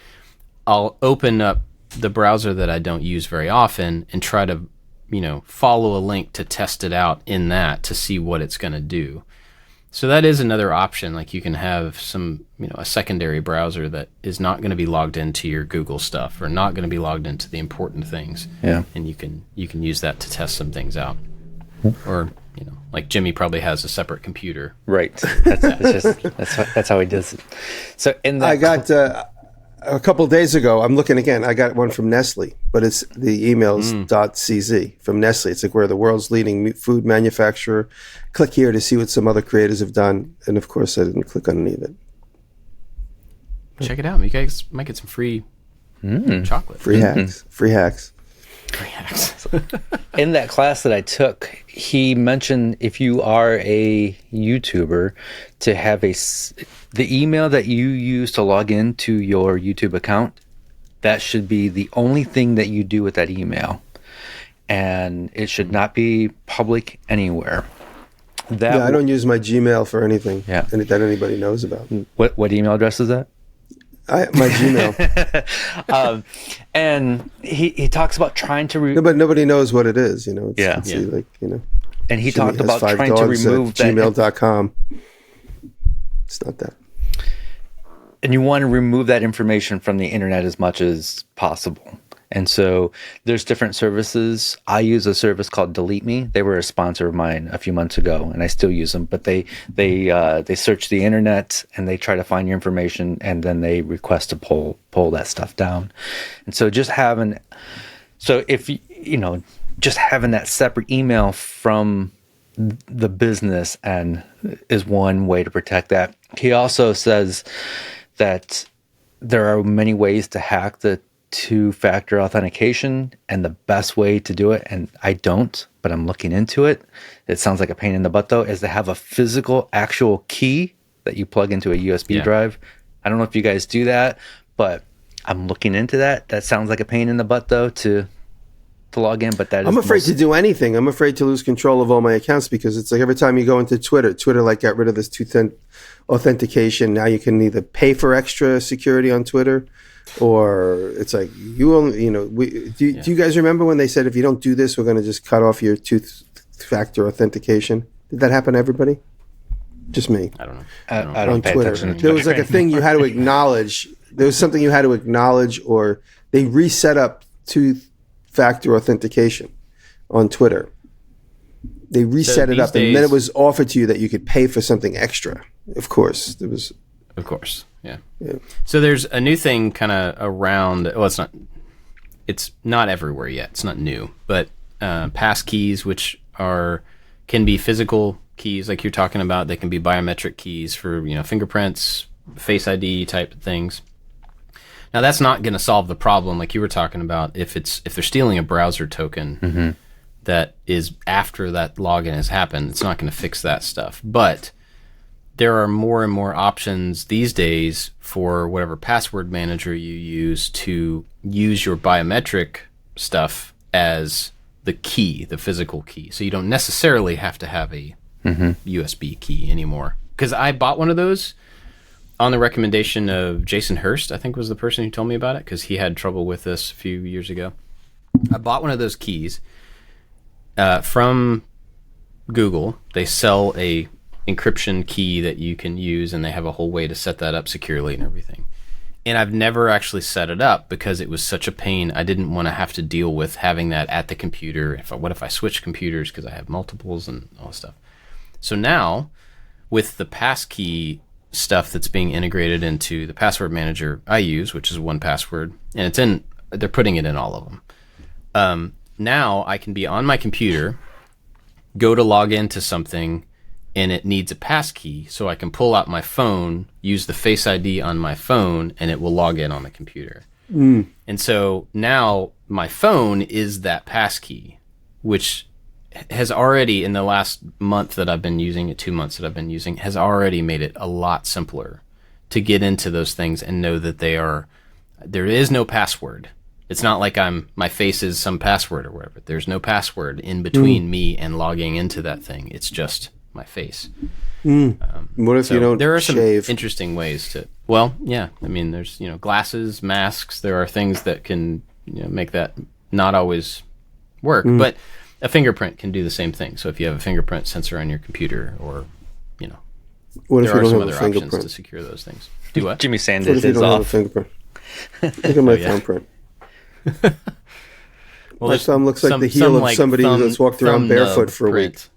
[SPEAKER 1] I'll open up the browser that I don't use very often and try to, follow a link to test it out in that to see what it's going to do. So that is another option. Like you can have some, a secondary browser that is not going to be logged into your Google stuff or not going to be logged into the important things.
[SPEAKER 3] Yeah.
[SPEAKER 1] And you can use that to test some things out. Or, like Jimmy probably has a separate computer.
[SPEAKER 3] Right. That's how he does it. So
[SPEAKER 2] I got a couple of days ago, I'm looking again, I got one from Nestle, but it's the emails .cz from Nestle. It's like we're the world's leading food manufacturer. Click here to see what some other creators have done. And of course, I didn't click on any of it.
[SPEAKER 1] Check it out. You guys might get some free chocolate.
[SPEAKER 2] Free hacks. Free hacks.
[SPEAKER 1] Free hacks.
[SPEAKER 3] In that class that I took, he mentioned if you are a YouTuber, to have the email that you use to log into your YouTube account, that should be the only thing that you do with that email. And it should not be public anywhere.
[SPEAKER 2] I don't use my Gmail for anything
[SPEAKER 3] that
[SPEAKER 2] anybody knows about.
[SPEAKER 3] What email address is that?
[SPEAKER 2] My Gmail.
[SPEAKER 3] And he talks about trying to
[SPEAKER 2] but nobody knows what it is,
[SPEAKER 3] And he talked about trying to remove that
[SPEAKER 2] gmail.com. It's not that.
[SPEAKER 3] And you want to remove that information from the internet as much as possible. And so there's different services. I use a service called Delete Me. They were a sponsor of mine a few months ago, and I still use them. But they search the internet and they try to find your information, and then they request to pull that stuff down. And so just having that separate email from the business and is one way to protect that. He also says that there are many ways to hack the two-factor authentication, and the best way to do it, and I don't, but I'm looking into it. It sounds like a pain in the butt though, is to have a physical actual key that you plug into a USB drive. I don't know if you guys do that, but I'm looking into that. That sounds like a pain in the butt though to log in, but
[SPEAKER 2] I'm afraid to do anything. I'm afraid to lose control of all my accounts because it's like every time you go into Twitter like got rid of this two-factor authentication. Now you can either pay for extra security on Twitter, or it's like you only, do you guys remember when they said if you don't do this, we're going to just cut off your two-factor authentication? Did that happen to everybody? Just me.
[SPEAKER 1] I don't know.
[SPEAKER 3] I don't pay
[SPEAKER 2] Twitter.
[SPEAKER 3] attention to
[SPEAKER 2] There was like a thing you had to acknowledge. There was something you had to acknowledge, or they reset up two-factor authentication on Twitter. They reset it up, and then it was offered to you that you could pay for something extra. Of course, there was.
[SPEAKER 1] Of course, yeah. So there's a new thing kind of around. Well, it's not everywhere yet. It's not new, but pass keys, which can be physical keys, like you're talking about. They can be biometric keys for fingerprints, Face ID type of things. Now that's not going to solve the problem, like you were talking about. If they're stealing a browser token that is after that login has happened, it's not going to fix that stuff. But there are more and more options these days for whatever password manager you use to use your biometric stuff as the key, the physical key. So you don't necessarily have to have a USB key anymore. Because I bought one of those on the recommendation of Jason Hurst, I think was the person who told me about it, because he had trouble with this a few years ago. I bought one of those keys from Google. They sell a encryption key that you can use, and they have a whole way to set that up securely and everything. And I've never actually set it up because it was such a pain. I didn't want to have to deal with having that at the computer. What if I switch computers because I have multiples and all this stuff? So now, with the passkey stuff that's being integrated into the password manager I use, which is 1Password, and they're putting it in all of them. Now I can be on my computer, go to log into something, and it needs a passkey, so I can pull out my phone, use the Face ID on my phone, and it will log in on the computer. And so now my phone is that passkey, which has already, in the last month that I've been using it, 2 months that I've been using, has already made it a lot simpler to get into those things and know that there is no password. It's not like my face is some password or whatever. There's no password in between me and logging into that thing. It's just my face.
[SPEAKER 2] What if you don't
[SPEAKER 1] there are some
[SPEAKER 2] shave?
[SPEAKER 1] interesting ways to, well, yeah. I mean, there's, glasses, masks. There are things that can make that not always work. But a fingerprint can do the same thing. So if you have a fingerprint sensor on your computer or,
[SPEAKER 2] What if
[SPEAKER 1] There
[SPEAKER 2] you
[SPEAKER 1] are
[SPEAKER 2] don't
[SPEAKER 1] some
[SPEAKER 2] have a
[SPEAKER 1] other options
[SPEAKER 2] fingerprint?
[SPEAKER 1] to secure those things. Do what?
[SPEAKER 3] Jimmy
[SPEAKER 2] What
[SPEAKER 3] sanded
[SPEAKER 2] if you
[SPEAKER 3] his
[SPEAKER 2] don't have a
[SPEAKER 3] off.
[SPEAKER 2] fingerprint? Look at my
[SPEAKER 1] yeah.
[SPEAKER 2] thumbprint.
[SPEAKER 1] Well,
[SPEAKER 2] My
[SPEAKER 1] there's
[SPEAKER 2] thumb looks like
[SPEAKER 1] some-
[SPEAKER 2] the heel
[SPEAKER 1] some,
[SPEAKER 2] of
[SPEAKER 1] like,
[SPEAKER 2] somebody that's walked around
[SPEAKER 1] thumb
[SPEAKER 2] barefoot
[SPEAKER 1] nub
[SPEAKER 2] for a week.
[SPEAKER 1] print.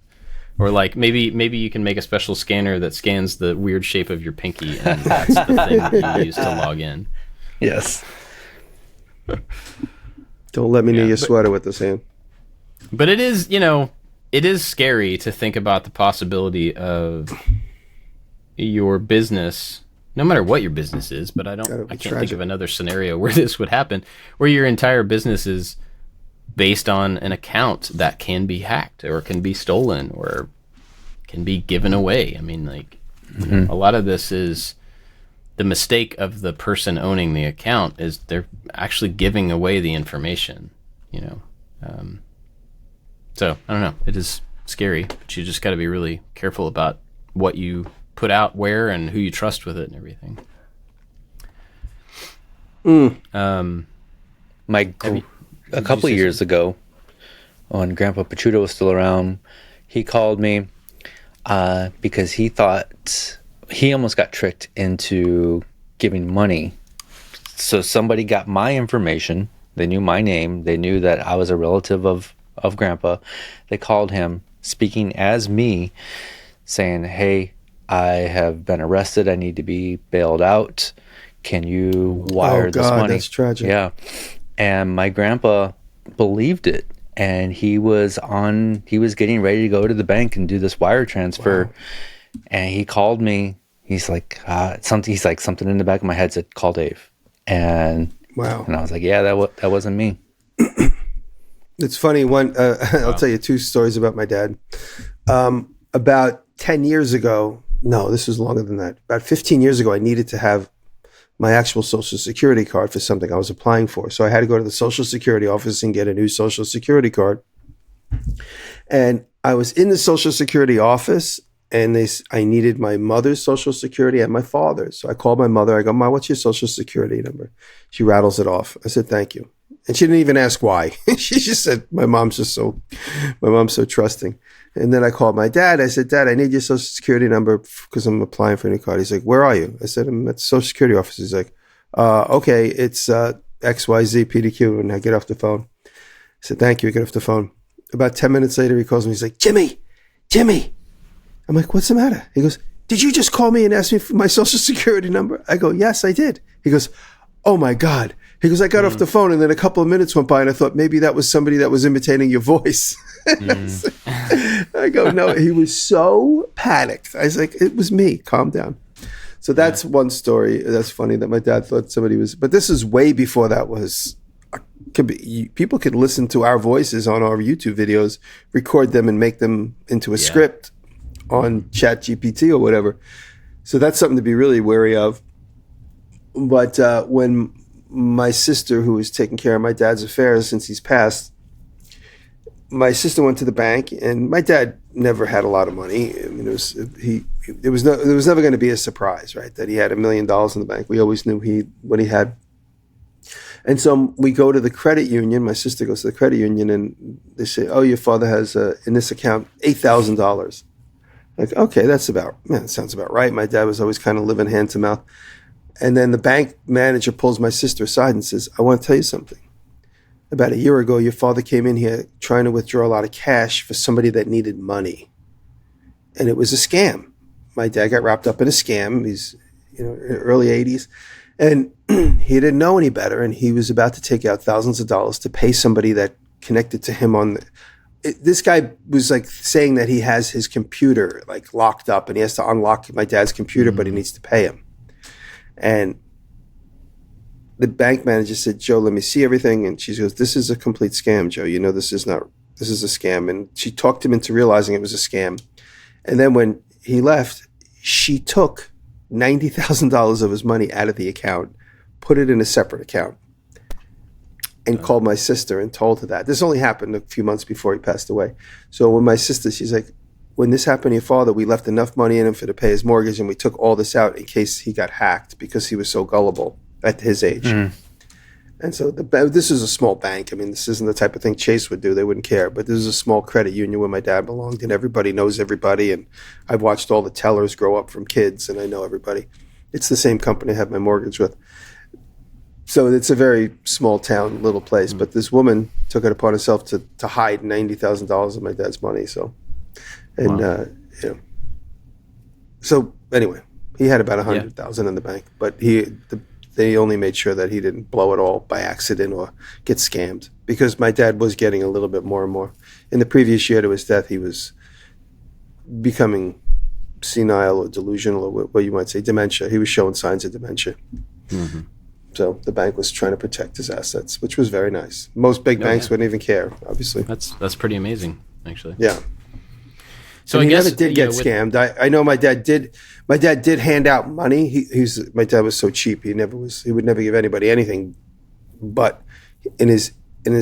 [SPEAKER 1] Or like maybe you can make a special scanner that scans the weird shape of your pinky, and that's the thing that you use to log in.
[SPEAKER 3] Yes.
[SPEAKER 2] Don't let me knit
[SPEAKER 1] Yeah,
[SPEAKER 2] your
[SPEAKER 1] but-
[SPEAKER 2] sweater with this hand.
[SPEAKER 1] But it is, it is scary to think about the possibility of your business, no matter what your business is, but I can't think
[SPEAKER 2] tragic.
[SPEAKER 1] of another scenario where this would happen, where your entire business is based on an account that can be hacked or can be stolen or can be given away. I mean, like, a lot of this is the mistake of the person owning the account is they're actually giving away the information, So I don't know. It is scary, but you just got to be really careful about what you put out where and who you trust with it and everything.
[SPEAKER 3] A couple of years ago, when Grandpa Picciuto was still around, he called me because he thought he almost got tricked into giving money. So somebody got my information. They knew my name. They knew that I was a relative of Grandpa. They called him, speaking as me, saying, "Hey, I have been arrested. I need to be bailed out. Can you wire this money?"
[SPEAKER 2] That's tragic.
[SPEAKER 3] Yeah. And my grandpa believed it. And he was getting ready to go to the bank and do this wire transfer. Wow. And he called me. He's like, something in the back of my head said, "Call Dave." And
[SPEAKER 2] wow.
[SPEAKER 3] And I was like, yeah, that wasn't me.
[SPEAKER 2] It's funny. I'll tell you two stories about my dad. About 10 years ago, no, this was longer than that. About 15 years ago, I needed to have my actual Social Security card for something I was applying for. So I had to go to the Social Security office and get a new Social Security card. And I was in the Social Security office, and I needed my mother's Social Security and my father's. So I called my mother. I go, "Ma, what's your Social Security number?" She rattles it off. I said, "Thank you." And she didn't even ask why. She just said, my mom's so trusting. And then I called my dad. I said, "Dad, I need your Social Security number because I'm applying for a new card." He's like, "Where are you?" I said, "I'm at the Social Security office." He's like, "Okay, it's XYZ PDQ." And I get off the phone. I said, "Thank you." I get off the phone. About 10 minutes later, he calls me. He's like, Jimmy. I'm like, "What's the matter?" He goes, "Did you just call me and ask me for my Social Security number?" I go, "Yes, I did." He goes, "Oh my God." He goes, "I got off the phone, and then a couple of minutes went by, and I thought maybe that was somebody that was imitating your voice." I go, "No." He was so panicked. I was like, "It was me. Calm down." So that's one story. That's funny that my dad thought somebody was, but this is way before that was. People could listen to our voices on our YouTube videos, record them, and make them into a script on ChatGPT or whatever. So that's something to be really wary of. But when my sister, who was taking care of my dad's affairs since he's passed, my sister went to the bank, and my dad never had a lot of money. I mean, there was never going to be a surprise, right? That he had $1 million in the bank. We always knew what he had. And so we go to the credit union. My sister goes to the credit union, and they say, "Oh, your father has in this account $8,000. Like, okay, that sounds about right. My dad was always kind of living hand to mouth. And then the bank manager pulls my sister aside and says, "I want to tell you something. About a year ago, your father came in here trying to withdraw a lot of cash for somebody that needed money. And it was a scam. My dad got wrapped up in a scam. He's, early 80s. And he didn't know any better. And he was about to take out thousands of dollars to pay somebody that connected to him this guy was like saying that he has his computer like locked up and he has to unlock my dad's computer, but he needs to pay him." And the bank manager said, "Joe, let me see everything." And she goes, "This is a complete scam, Joe. This is a scam." And she talked him into realizing it was a scam. And then when he left, she took $90,000 of his money out of the account, put it in a separate account, and called my sister and told her that. This only happened a few months before he passed away. So when my sister, she's like, "When this happened to your father, we left enough money in him to pay his mortgage, and we took all this out in case he got hacked because he was so gullible at his age." And so this is a small bank. I mean, this isn't the type of thing Chase would do. They wouldn't care. But this is a small credit union where my dad belonged, and everybody knows everybody. And I've watched all the tellers grow up from kids, and I know everybody. It's the same company I have my mortgage with. So it's a very small town, little place. But this woman took it upon herself to hide $90,000 of my dad's money. So, and
[SPEAKER 1] Wow.
[SPEAKER 2] So anyway, he had about $100,000 in the bank, but they only made sure that he didn't blow it all by accident or get scammed, because my dad was getting a little bit more and more. In the previous year to his death, he was becoming senile or delusional, or what you might say, dementia. He was showing signs of dementia. Mm-hmm. So the bank was trying to protect his assets, which was very nice. Most big banks wouldn't even care, obviously.
[SPEAKER 1] That's pretty amazing, actually.
[SPEAKER 2] Yeah.
[SPEAKER 1] So
[SPEAKER 2] and
[SPEAKER 1] I
[SPEAKER 2] he
[SPEAKER 1] guess
[SPEAKER 2] never did get scammed. I know my dad did. My dad did hand out money. My dad was so cheap. He would never give anybody anything. But in his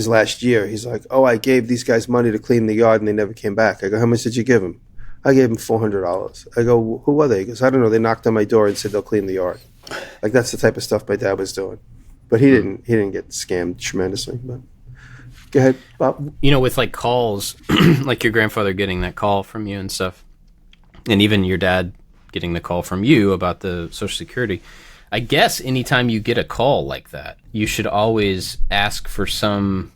[SPEAKER 2] last year, he's like, "Oh, I gave these guys money to clean the yard, and they never came back." I go, "How much did you give them?" I gave them $400. I go, "Who are they?" He goes, "I don't know. They knocked on my door and said they'll clean the yard." Like, that's the type of stuff my dad was doing. But he didn't get scammed tremendously. But go ahead, Bob.
[SPEAKER 1] With like calls, like your grandfather getting that call from you and stuff, and even your dad getting the call from you about the Social Security, I guess anytime you get a call like that, you should always ask for some,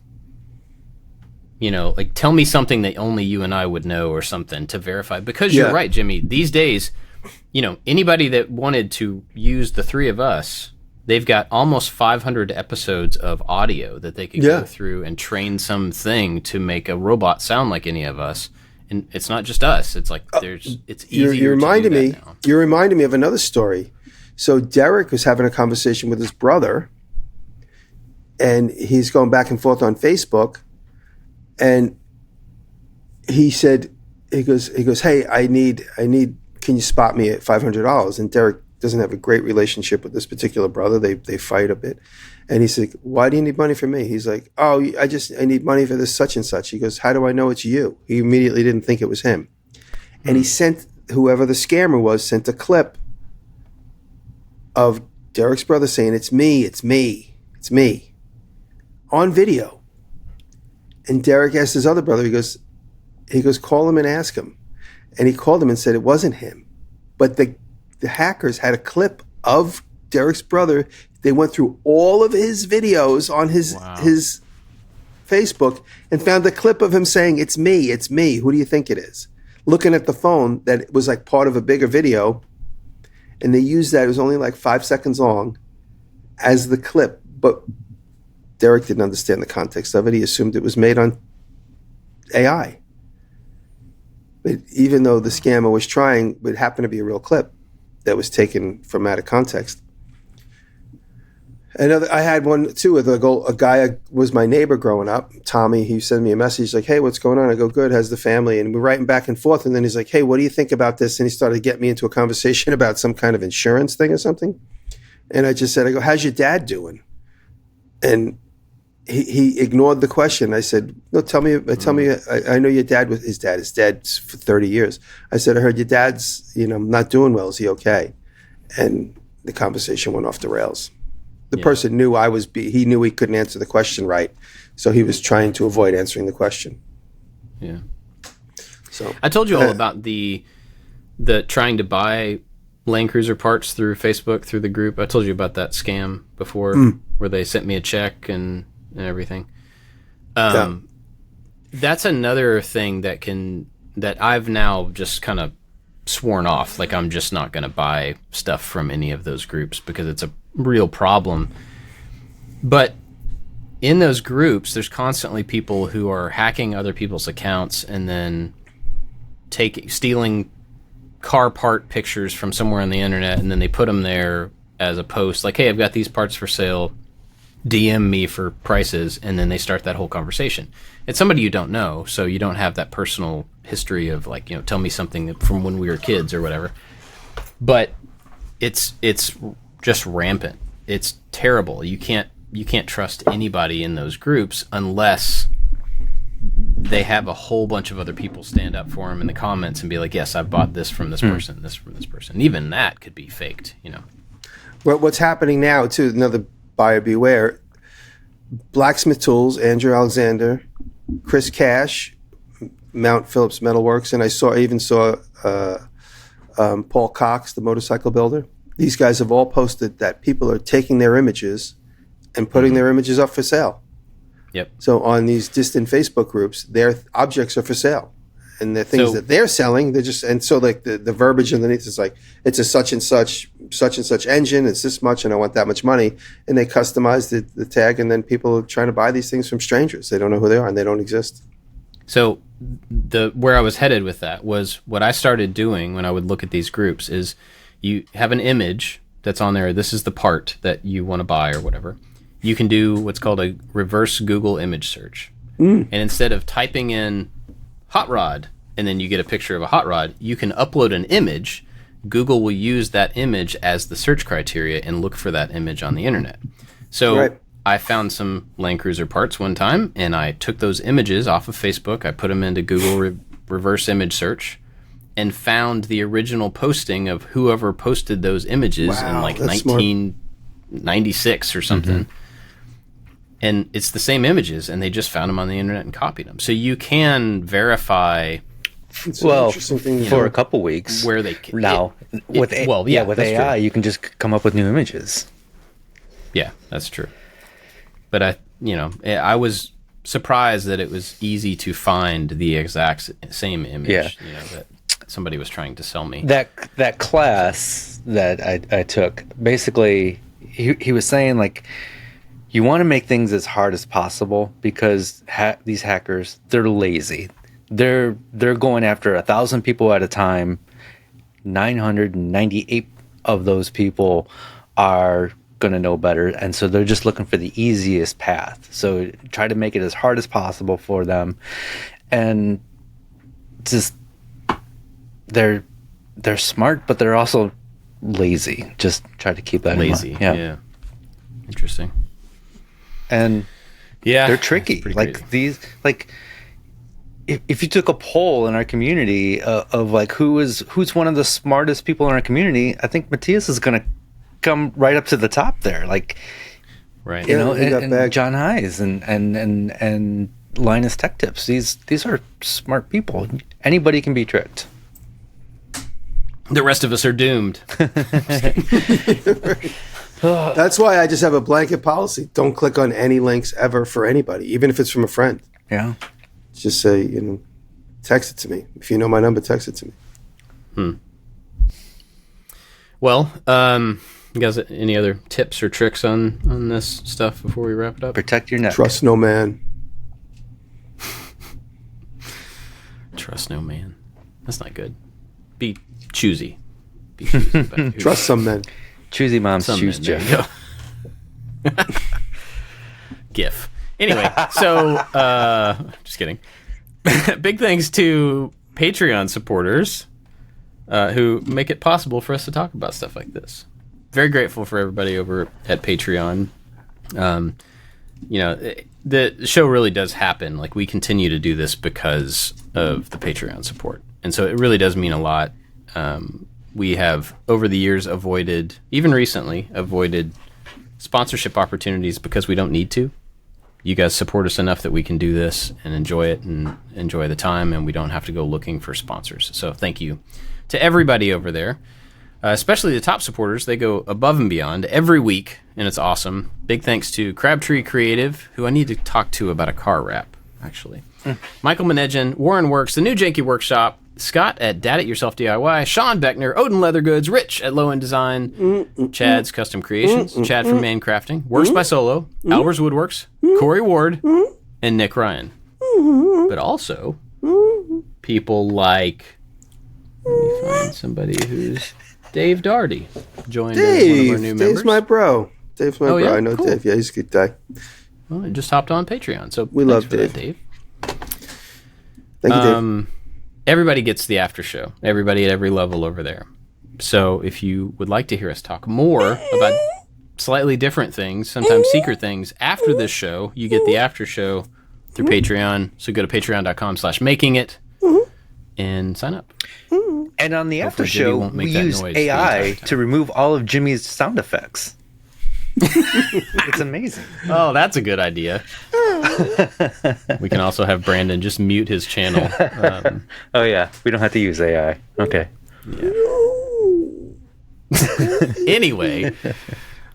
[SPEAKER 1] like, tell me something that only you and I would know or something to verify. Because you're right, Jimmy, these days, anybody that wanted to use the three of us, they've got almost 500 episodes of audio that they could go through and train something to make a robot sound like any of us. And it's not just us. It's like it's easier to do that now.
[SPEAKER 2] You reminded me of another story. So Derek was having a conversation with his brother, and he's going back and forth on Facebook, and he goes, "Hey, I need. Can you spot me at $500?" And Derek doesn't have a great relationship with this particular brother. They fight a bit. And he's like, "Why do you need money from me?" He's like, "Oh, I need money for this such and such." He goes, "How do I know it's you?" He immediately didn't think it was him. And he sent, whoever the scammer was, sent a clip of Derek's brother saying, "It's me, it's me, it's me," on video. And Derek asked his other brother, he goes, "Call him and ask him." And he called him and said it wasn't him. But the hackers had a clip of Derek's brother. They went through all of his videos on his Facebook and found a clip of him saying, "It's me, it's me. Who do you think it is?" Looking at the phone that was like part of a bigger video. And they used that. It was only like 5 seconds long as the clip. But Derek didn't understand the context of it. He assumed it was made on AI. But even though the scammer was trying, it happened to be a real clip that was taken from out of context. I had one too with a guy was my neighbor growing up, Tommy. He sent me a message like, "Hey, what's going on?" I go, "Good, how's the family?" And we're writing back and forth. And then he's like, "Hey, what do you think about this?" And he started getting me into a conversation about some kind of insurance thing or something. And I just said, I go, "How's your dad doing?" And he ignored the question. I said, "No, tell me. I know your dad his dad is dead for 30 years." I said, "I heard your dad's, not doing well. Is he okay?" And the conversation went off the rails. The person knew he knew he couldn't answer the question right. So he was trying to avoid answering the question.
[SPEAKER 1] Yeah.
[SPEAKER 2] So
[SPEAKER 1] I told you all about the trying to buy Land Cruiser parts through Facebook, through the group. I told you about that scam before where they sent me a check and everything. That's another thing that I've now just kind of sworn off. Like, I'm just not going to buy stuff from any of those groups because it's a real problem. But in those groups, there's constantly people who are hacking other people's accounts and then stealing car part pictures from somewhere on the internet, and then they put them there as a post like, "Hey, I've got these parts for sale, DM me for prices," and then they start that whole conversation. It's somebody you don't know, so you don't have that personal history of like, tell me something from when we were kids or whatever. But it's just rampant. It's terrible. You can't trust anybody in those groups unless they have a whole bunch of other people stand up for them in the comments and be like, "Yes, I bought this from this person, this from this person." And even that could be faked,
[SPEAKER 2] Well, what's happening now, too, another buyer beware, Blacksmith Tools, Andrew Alexander, Chris Cash, Mount Phillips Metalworks, and I even saw Paul Cox, the motorcycle builder. These guys have all posted that people are taking their images and putting their images up for sale.
[SPEAKER 1] Yep.
[SPEAKER 2] So on these distant Facebook groups, their objects are for sale. And the things that they're selling, they're just, and so like the verbiage underneath is like, it's a such and such engine, it's this much, and I want that much money. And they customize the tag, and then people are trying to buy these things from strangers. They don't know who they are, and they don't exist.
[SPEAKER 1] So where I was headed with that was what I started doing when I would look at these groups is you have an image that's on there. This is the part that you want to buy or whatever. You can do what's called a reverse Google image search. And instead of typing in hot rod and then you get a picture of a hot rod, you can upload an image. Google will use that image as the search criteria and look for that image on the internet. So I found some Land Cruiser parts one time, and I took those images off of Facebook. I put them into Google reverse image search and found the original posting of whoever posted those images in like 1996 or something. And it's the same images, and they just found them on the internet and copied them. So you can verify.
[SPEAKER 3] Well, for a couple weeks
[SPEAKER 1] where they
[SPEAKER 3] with AI, you can just come up with new images.
[SPEAKER 1] Yeah, that's true. But I was surprised that it was easy to find the exact same image. That somebody was trying to sell me.
[SPEAKER 3] That class that I took, basically, he was saying like, you want to make things as hard as possible because these hackers, they're lazy. They're going after 1,000 people at a time. 998 of those people are going to know better, and so they're just looking for the easiest path. So try to make it as hard as possible for them, and just they're smart, but they're also lazy. Just try to keep that
[SPEAKER 1] lazy.
[SPEAKER 3] in mind.
[SPEAKER 1] Yeah. Interesting.
[SPEAKER 3] And they're tricky. Like these, like if you took a poll in our community of like who's one of the smartest people in our community, I think Matthias is going to come right up to the top there. Like,
[SPEAKER 1] right,
[SPEAKER 3] and John Hayes and Linus Tech Tips. These are smart people. Anybody can be tricked.
[SPEAKER 1] The rest of us are doomed.
[SPEAKER 2] That's why I just have a blanket policy. Don't click on any links ever for anybody, even if it's from a friend.
[SPEAKER 3] Yeah.
[SPEAKER 2] Just say, text it to me. If you know my number, text it to me.
[SPEAKER 1] Well, you guys, any other tips or tricks on this stuff before we wrap it up?
[SPEAKER 3] Protect your neck.
[SPEAKER 2] Trust no man.
[SPEAKER 1] Trust no man. That's not good. Be choosy. About
[SPEAKER 2] Trust some men.
[SPEAKER 3] Choosy moms choose Jeff.
[SPEAKER 1] GIF. Anyway, so just kidding. Big thanks to Patreon supporters who make it possible for us to talk about stuff like this. Very grateful for everybody over at Patreon. The show really does happen. Like, we continue to do this because of the Patreon support. And so it really does mean a lot. We have, over the years, even recently, avoided sponsorship opportunities because we don't need to. You guys support us enough that we can do this and enjoy it and enjoy the time, and we don't have to go looking for sponsors. So thank you to everybody over there, especially the top supporters. They go above and beyond every week, and it's awesome. Big thanks to Crabtree Creative, who I need to talk to about a car wrap, actually. Michael Menedjan, Warren Works, The New Janky Workshop, Scott at Dad It Yourself DIY, Sean Beckner, Odin Leather Goods, Rich at Low End Design, Chad's Custom Creations, Chad from Man Crafting, Works by Solo, Albers Woodworks, Corey Ward, and Nick Ryan. But also, people like, let me find somebody who's Dave Daugherty joined as one of our new members.
[SPEAKER 2] Dave's my bro.
[SPEAKER 1] Yeah?
[SPEAKER 2] I know cool. Dave. Yeah, he's a good guy.
[SPEAKER 1] Well, he just hopped on Patreon, so
[SPEAKER 2] we love Dave.
[SPEAKER 1] Dave.
[SPEAKER 2] Thank you, Dave.
[SPEAKER 1] Everybody gets the after show. Everybody at every level over there. So if you would like to hear us talk more about slightly different things, sometimes secret things, after this show, you get the after show through Patreon. So go to patreon.com/makingit and sign up.
[SPEAKER 3] And on the after show, we use AI to remove all of Jimmy's sound effects. It's amazing.
[SPEAKER 1] Oh, that's a good idea. We can also have Brandon just mute his channel.
[SPEAKER 3] Oh yeah, we don't have to use AI. Okay.
[SPEAKER 1] Anyway,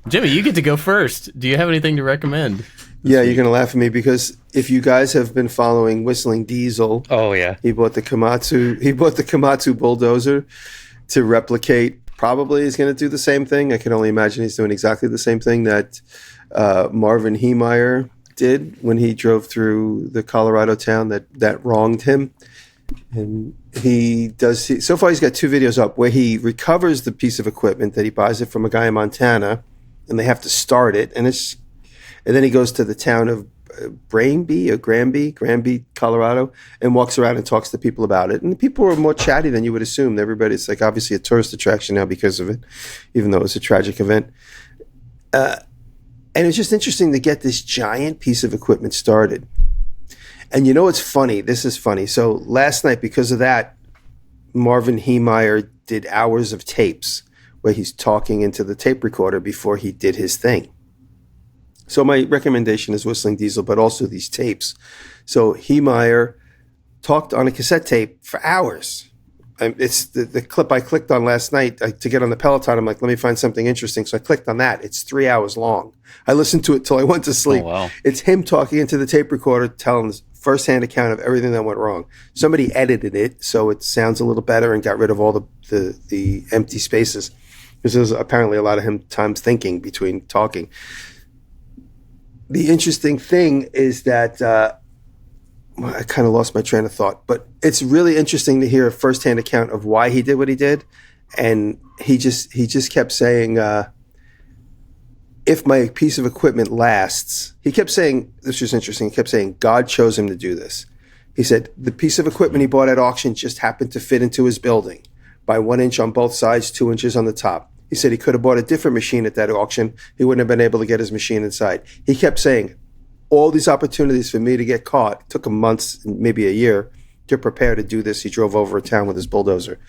[SPEAKER 1] Jimmy, you get to go first. Do you have anything to recommend?
[SPEAKER 2] Yeah, you're gonna laugh at me because if you guys have been following Whistling Diesel,
[SPEAKER 3] Oh yeah.
[SPEAKER 2] he bought the Komatsu bulldozer to replicate. Probably is going to do the same thing. I can only imagine he's doing exactly the same thing that Marvin Heemeyer did when he drove through the Colorado town that wronged him. And so far he's got 2 videos up where he recovers the piece of equipment that he buys it from a guy in Montana, and they have to start it, and then he goes to the town of Granby, Colorado, and walks around and talks to people about it. And the people are more chatty than you would assume. Everybody's like obviously a tourist attraction now because of it, even though it was a tragic event. And it's just interesting to get this giant piece of equipment started. And you know what's funny? This is funny. So last night, because of that, Marvin Heemeyer did hours of tapes where he's talking into the tape recorder before he did his thing. So my recommendation is Whistling Diesel, but also these tapes. So Heemeyer talked on a cassette tape for hours. It's the clip I clicked on last night to get on the Peloton. I'm like, let me find something interesting. So I clicked on that. It's 3 hours long. I listened to it till I went to sleep.
[SPEAKER 3] Oh, wow.
[SPEAKER 2] It's him talking into the tape recorder, telling this firsthand account of everything that went wrong. Somebody edited it so it sounds a little better and got rid of all the empty spaces. Because there's apparently a lot of him times thinking between talking. The interesting thing is that I kind of lost my train of thought, but it's really interesting to hear a firsthand account of why he did what he did. And he just kept saying, if my piece of equipment lasts, he kept saying, this was interesting, he kept saying, God chose him to do this. He said, the piece of equipment he bought at auction just happened to fit into his building by 1 inch on both sides, 2 inches on the top. He said he could have bought a different machine at that auction. He wouldn't have been able to get his machine inside. He kept saying, all these opportunities for me to get caught. It took him months, maybe a year, to prepare to do this. He drove over a town with his bulldozer,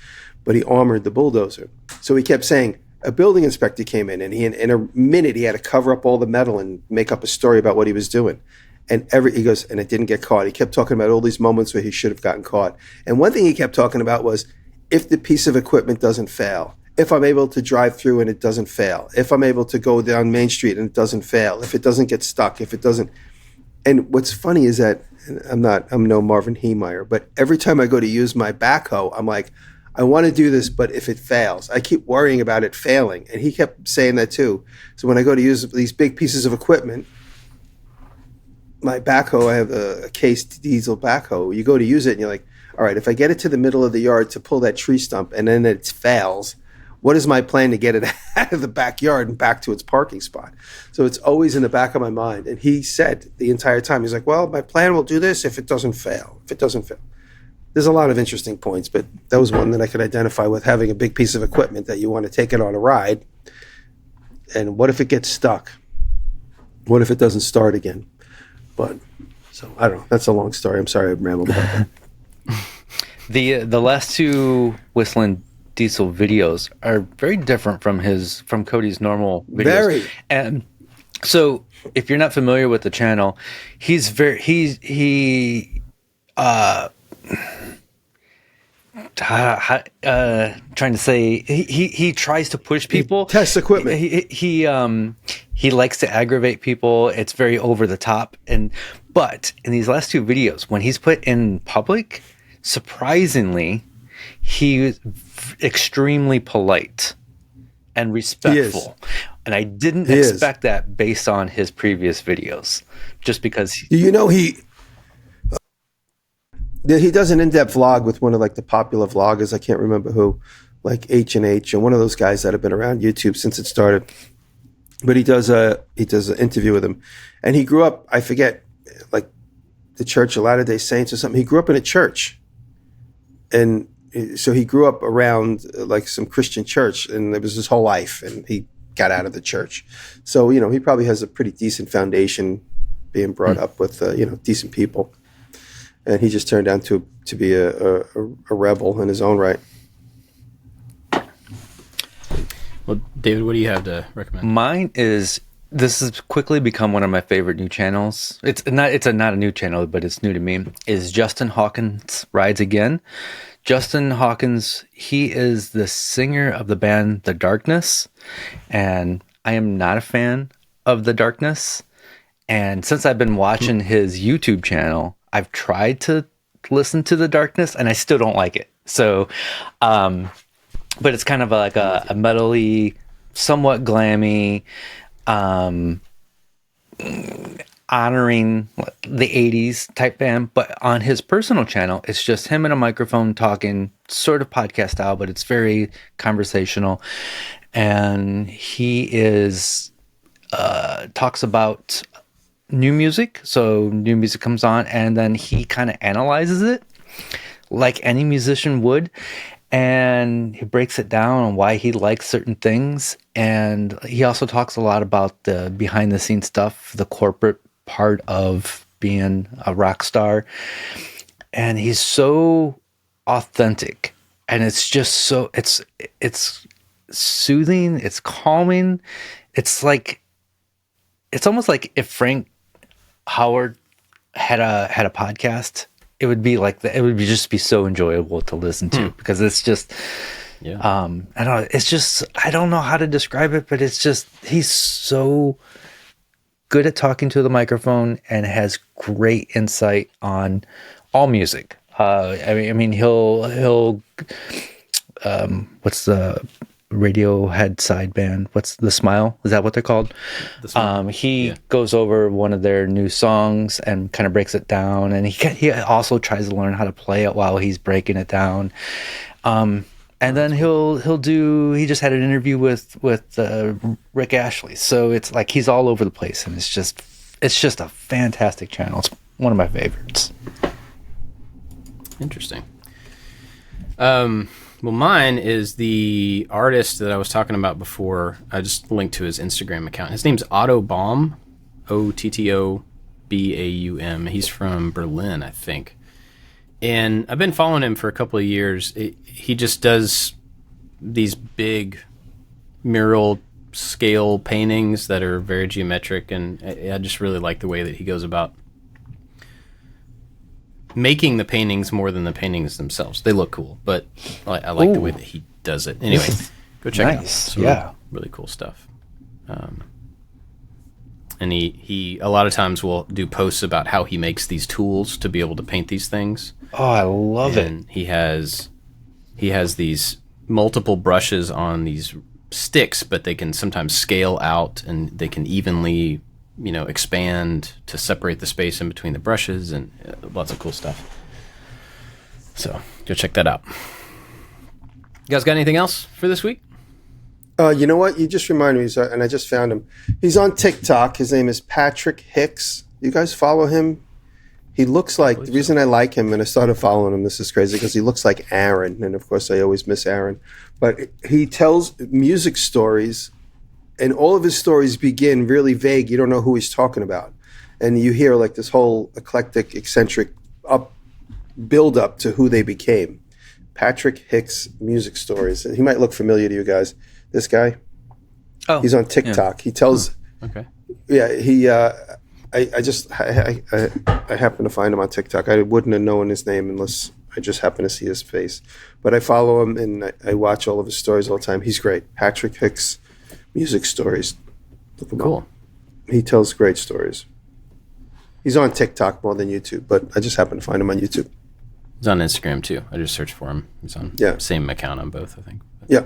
[SPEAKER 2] but he armored the bulldozer. So he kept saying, a building inspector came in, and in a minute he had to cover up all the metal and make up a story about what he was doing. And he goes, and it didn't get caught. He kept talking about all these moments where he should have gotten caught. And one thing he kept talking about was, if the piece of equipment doesn't fail, if I'm able to drive through and it doesn't fail, if I'm able to go down Main Street and it doesn't fail, if it doesn't get stuck, if it doesn't. And what's funny is that I'm no Marvin Heemeyer, but every time I go to use my backhoe, I'm like, I want to do this, but if it fails, I keep worrying about it failing. And he kept saying that too. So when I go to use these big pieces of equipment, my backhoe, I have a cased diesel backhoe. You go to use it and you're like, all right, if I get it to the middle of the yard to pull that tree stump and then it fails, what is my plan to get it out of the backyard and back to its parking spot? So it's always in the back of my mind. And he said the entire time, he's like, well, my plan will do this if it doesn't fail. If it doesn't fail. There's a lot of interesting points, but that was one that I could identify with, having a big piece of equipment that you want to take it on a ride. And what if it gets stuck? What if it doesn't start again? But, so I don't know. That's a long story. I'm sorry I rambled about that.
[SPEAKER 3] The last 2 Whistling Diesel videos are very different from Cody's normal videos.
[SPEAKER 2] Very.
[SPEAKER 3] And so if you're not familiar with the channel, trying to say he tries to push people.
[SPEAKER 2] He tests equipment.
[SPEAKER 3] He likes to aggravate people. It's very over the top. But in these last 2 videos, when he's put in public, surprisingly, he was extremely polite and respectful. And I didn't expect that based on his previous videos, just because.
[SPEAKER 2] He does an in-depth vlog with one of like the popular vloggers. I can't remember who, like H&H, and one of those guys that have been around YouTube since it started. But he does an interview with him, and he grew up, I forget, like the Church of Latter-day Saints or something. He grew up in a church, and so he grew up around like some Christian church, and it was his whole life, and he got out of the church. So he probably has a pretty decent foundation, being brought up with decent people. And he just turned out to be a rebel in his own right.
[SPEAKER 1] Well, David, what do you have to recommend?
[SPEAKER 3] Mine is this has quickly become one of my favorite new channels. It's not a new channel, but it's new to me. Is Justin Hawkins Rides Again. Justin Hawkins, he is the singer of the band The Darkness, and I am not a fan of The Darkness. And since I've been watching his YouTube channel, I've tried to listen to The Darkness, and I still don't like it. So, but it's kind of like a metally, somewhat glammy, honoring the 80s type band. But on his personal channel, it's just him and a microphone talking, sort of podcast style, but it's very conversational. And he talks about new music. So new music comes on, and then he kind of analyzes it like any musician would. And he breaks it down on why he likes certain things. And he also talks a lot about the behind the scenes stuff, the corporate part of being a rock star. And he's so authentic. And it's just so, it's soothing. It's calming. It's almost like if Frank Howard had a podcast, it would be like that. It would just be so enjoyable to listen to because it's just, I don't know. It's just, I don't know how to describe it, but it's just, he's so good at talking to the microphone and has great insight on all music. I mean, he'll what's the Radiohead side band? What's The Smile? Is that what they're called? He goes over one of their new songs and kind of breaks it down, and he also tries to learn how to play it while he's breaking it down. And then he just had an interview with Rick Ashley, so it's like he's all over the place, and it's just a fantastic channel. It's one of my favorites.
[SPEAKER 1] Interesting. Well, mine is the artist that I was talking about before. I just linked to his Instagram account. His name's Ottobaum, Ottobaum. He's from Berlin, I think. And I've been following him for a couple of years. He just does these big mural scale paintings that are very geometric, and I just really like the way that he goes about making the paintings more than the paintings themselves. They look cool, but I like the way that he does it. Anyway, go check it out. Some really cool stuff. And he a lot of times will do posts about how he makes these tools to be able to paint these things.
[SPEAKER 3] Oh, I love
[SPEAKER 1] it. He has these multiple brushes on these sticks, but they can sometimes scale out, and they can evenly expand to separate the space in between the brushes, and lots of cool stuff. So go check that out. You guys got anything else for this week?
[SPEAKER 2] You know what? You just reminded me, and I just found him. He's on TikTok. His name is Patrick HACKZ. You guys follow him? He looks like, the reason I like him, and I started following him, this is crazy, because he looks like Aaron, and of course I always miss Aaron. But he tells music stories, and all of his stories begin really vague. You don't know who he's talking about. And you hear like this whole eclectic, eccentric build up to who they became. Patrick HACKZ music stories. And he might look familiar to you guys. This guy. Oh, he's on TikTok. Yeah. He tells.
[SPEAKER 1] Okay.
[SPEAKER 2] Yeah, he. I happen to find him on TikTok. I wouldn't have known his name unless I just happen to see his face. But I follow him and I watch all of his stories all the time. He's great. Patrick HACKZ music stories. Look him up. He tells great stories. He's on TikTok more than YouTube, but I just happen to find him on YouTube.
[SPEAKER 1] He's on Instagram too. I just searched for him. He's on same account on both, I think. But.
[SPEAKER 2] Yeah.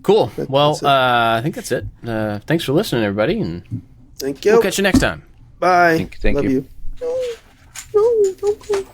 [SPEAKER 1] Cool. Well, I think that's it. Thanks for listening, everybody, and
[SPEAKER 2] thank you.
[SPEAKER 1] We'll catch you next time.
[SPEAKER 2] Bye.
[SPEAKER 3] Thank
[SPEAKER 2] Love
[SPEAKER 3] you.
[SPEAKER 2] No, don't go.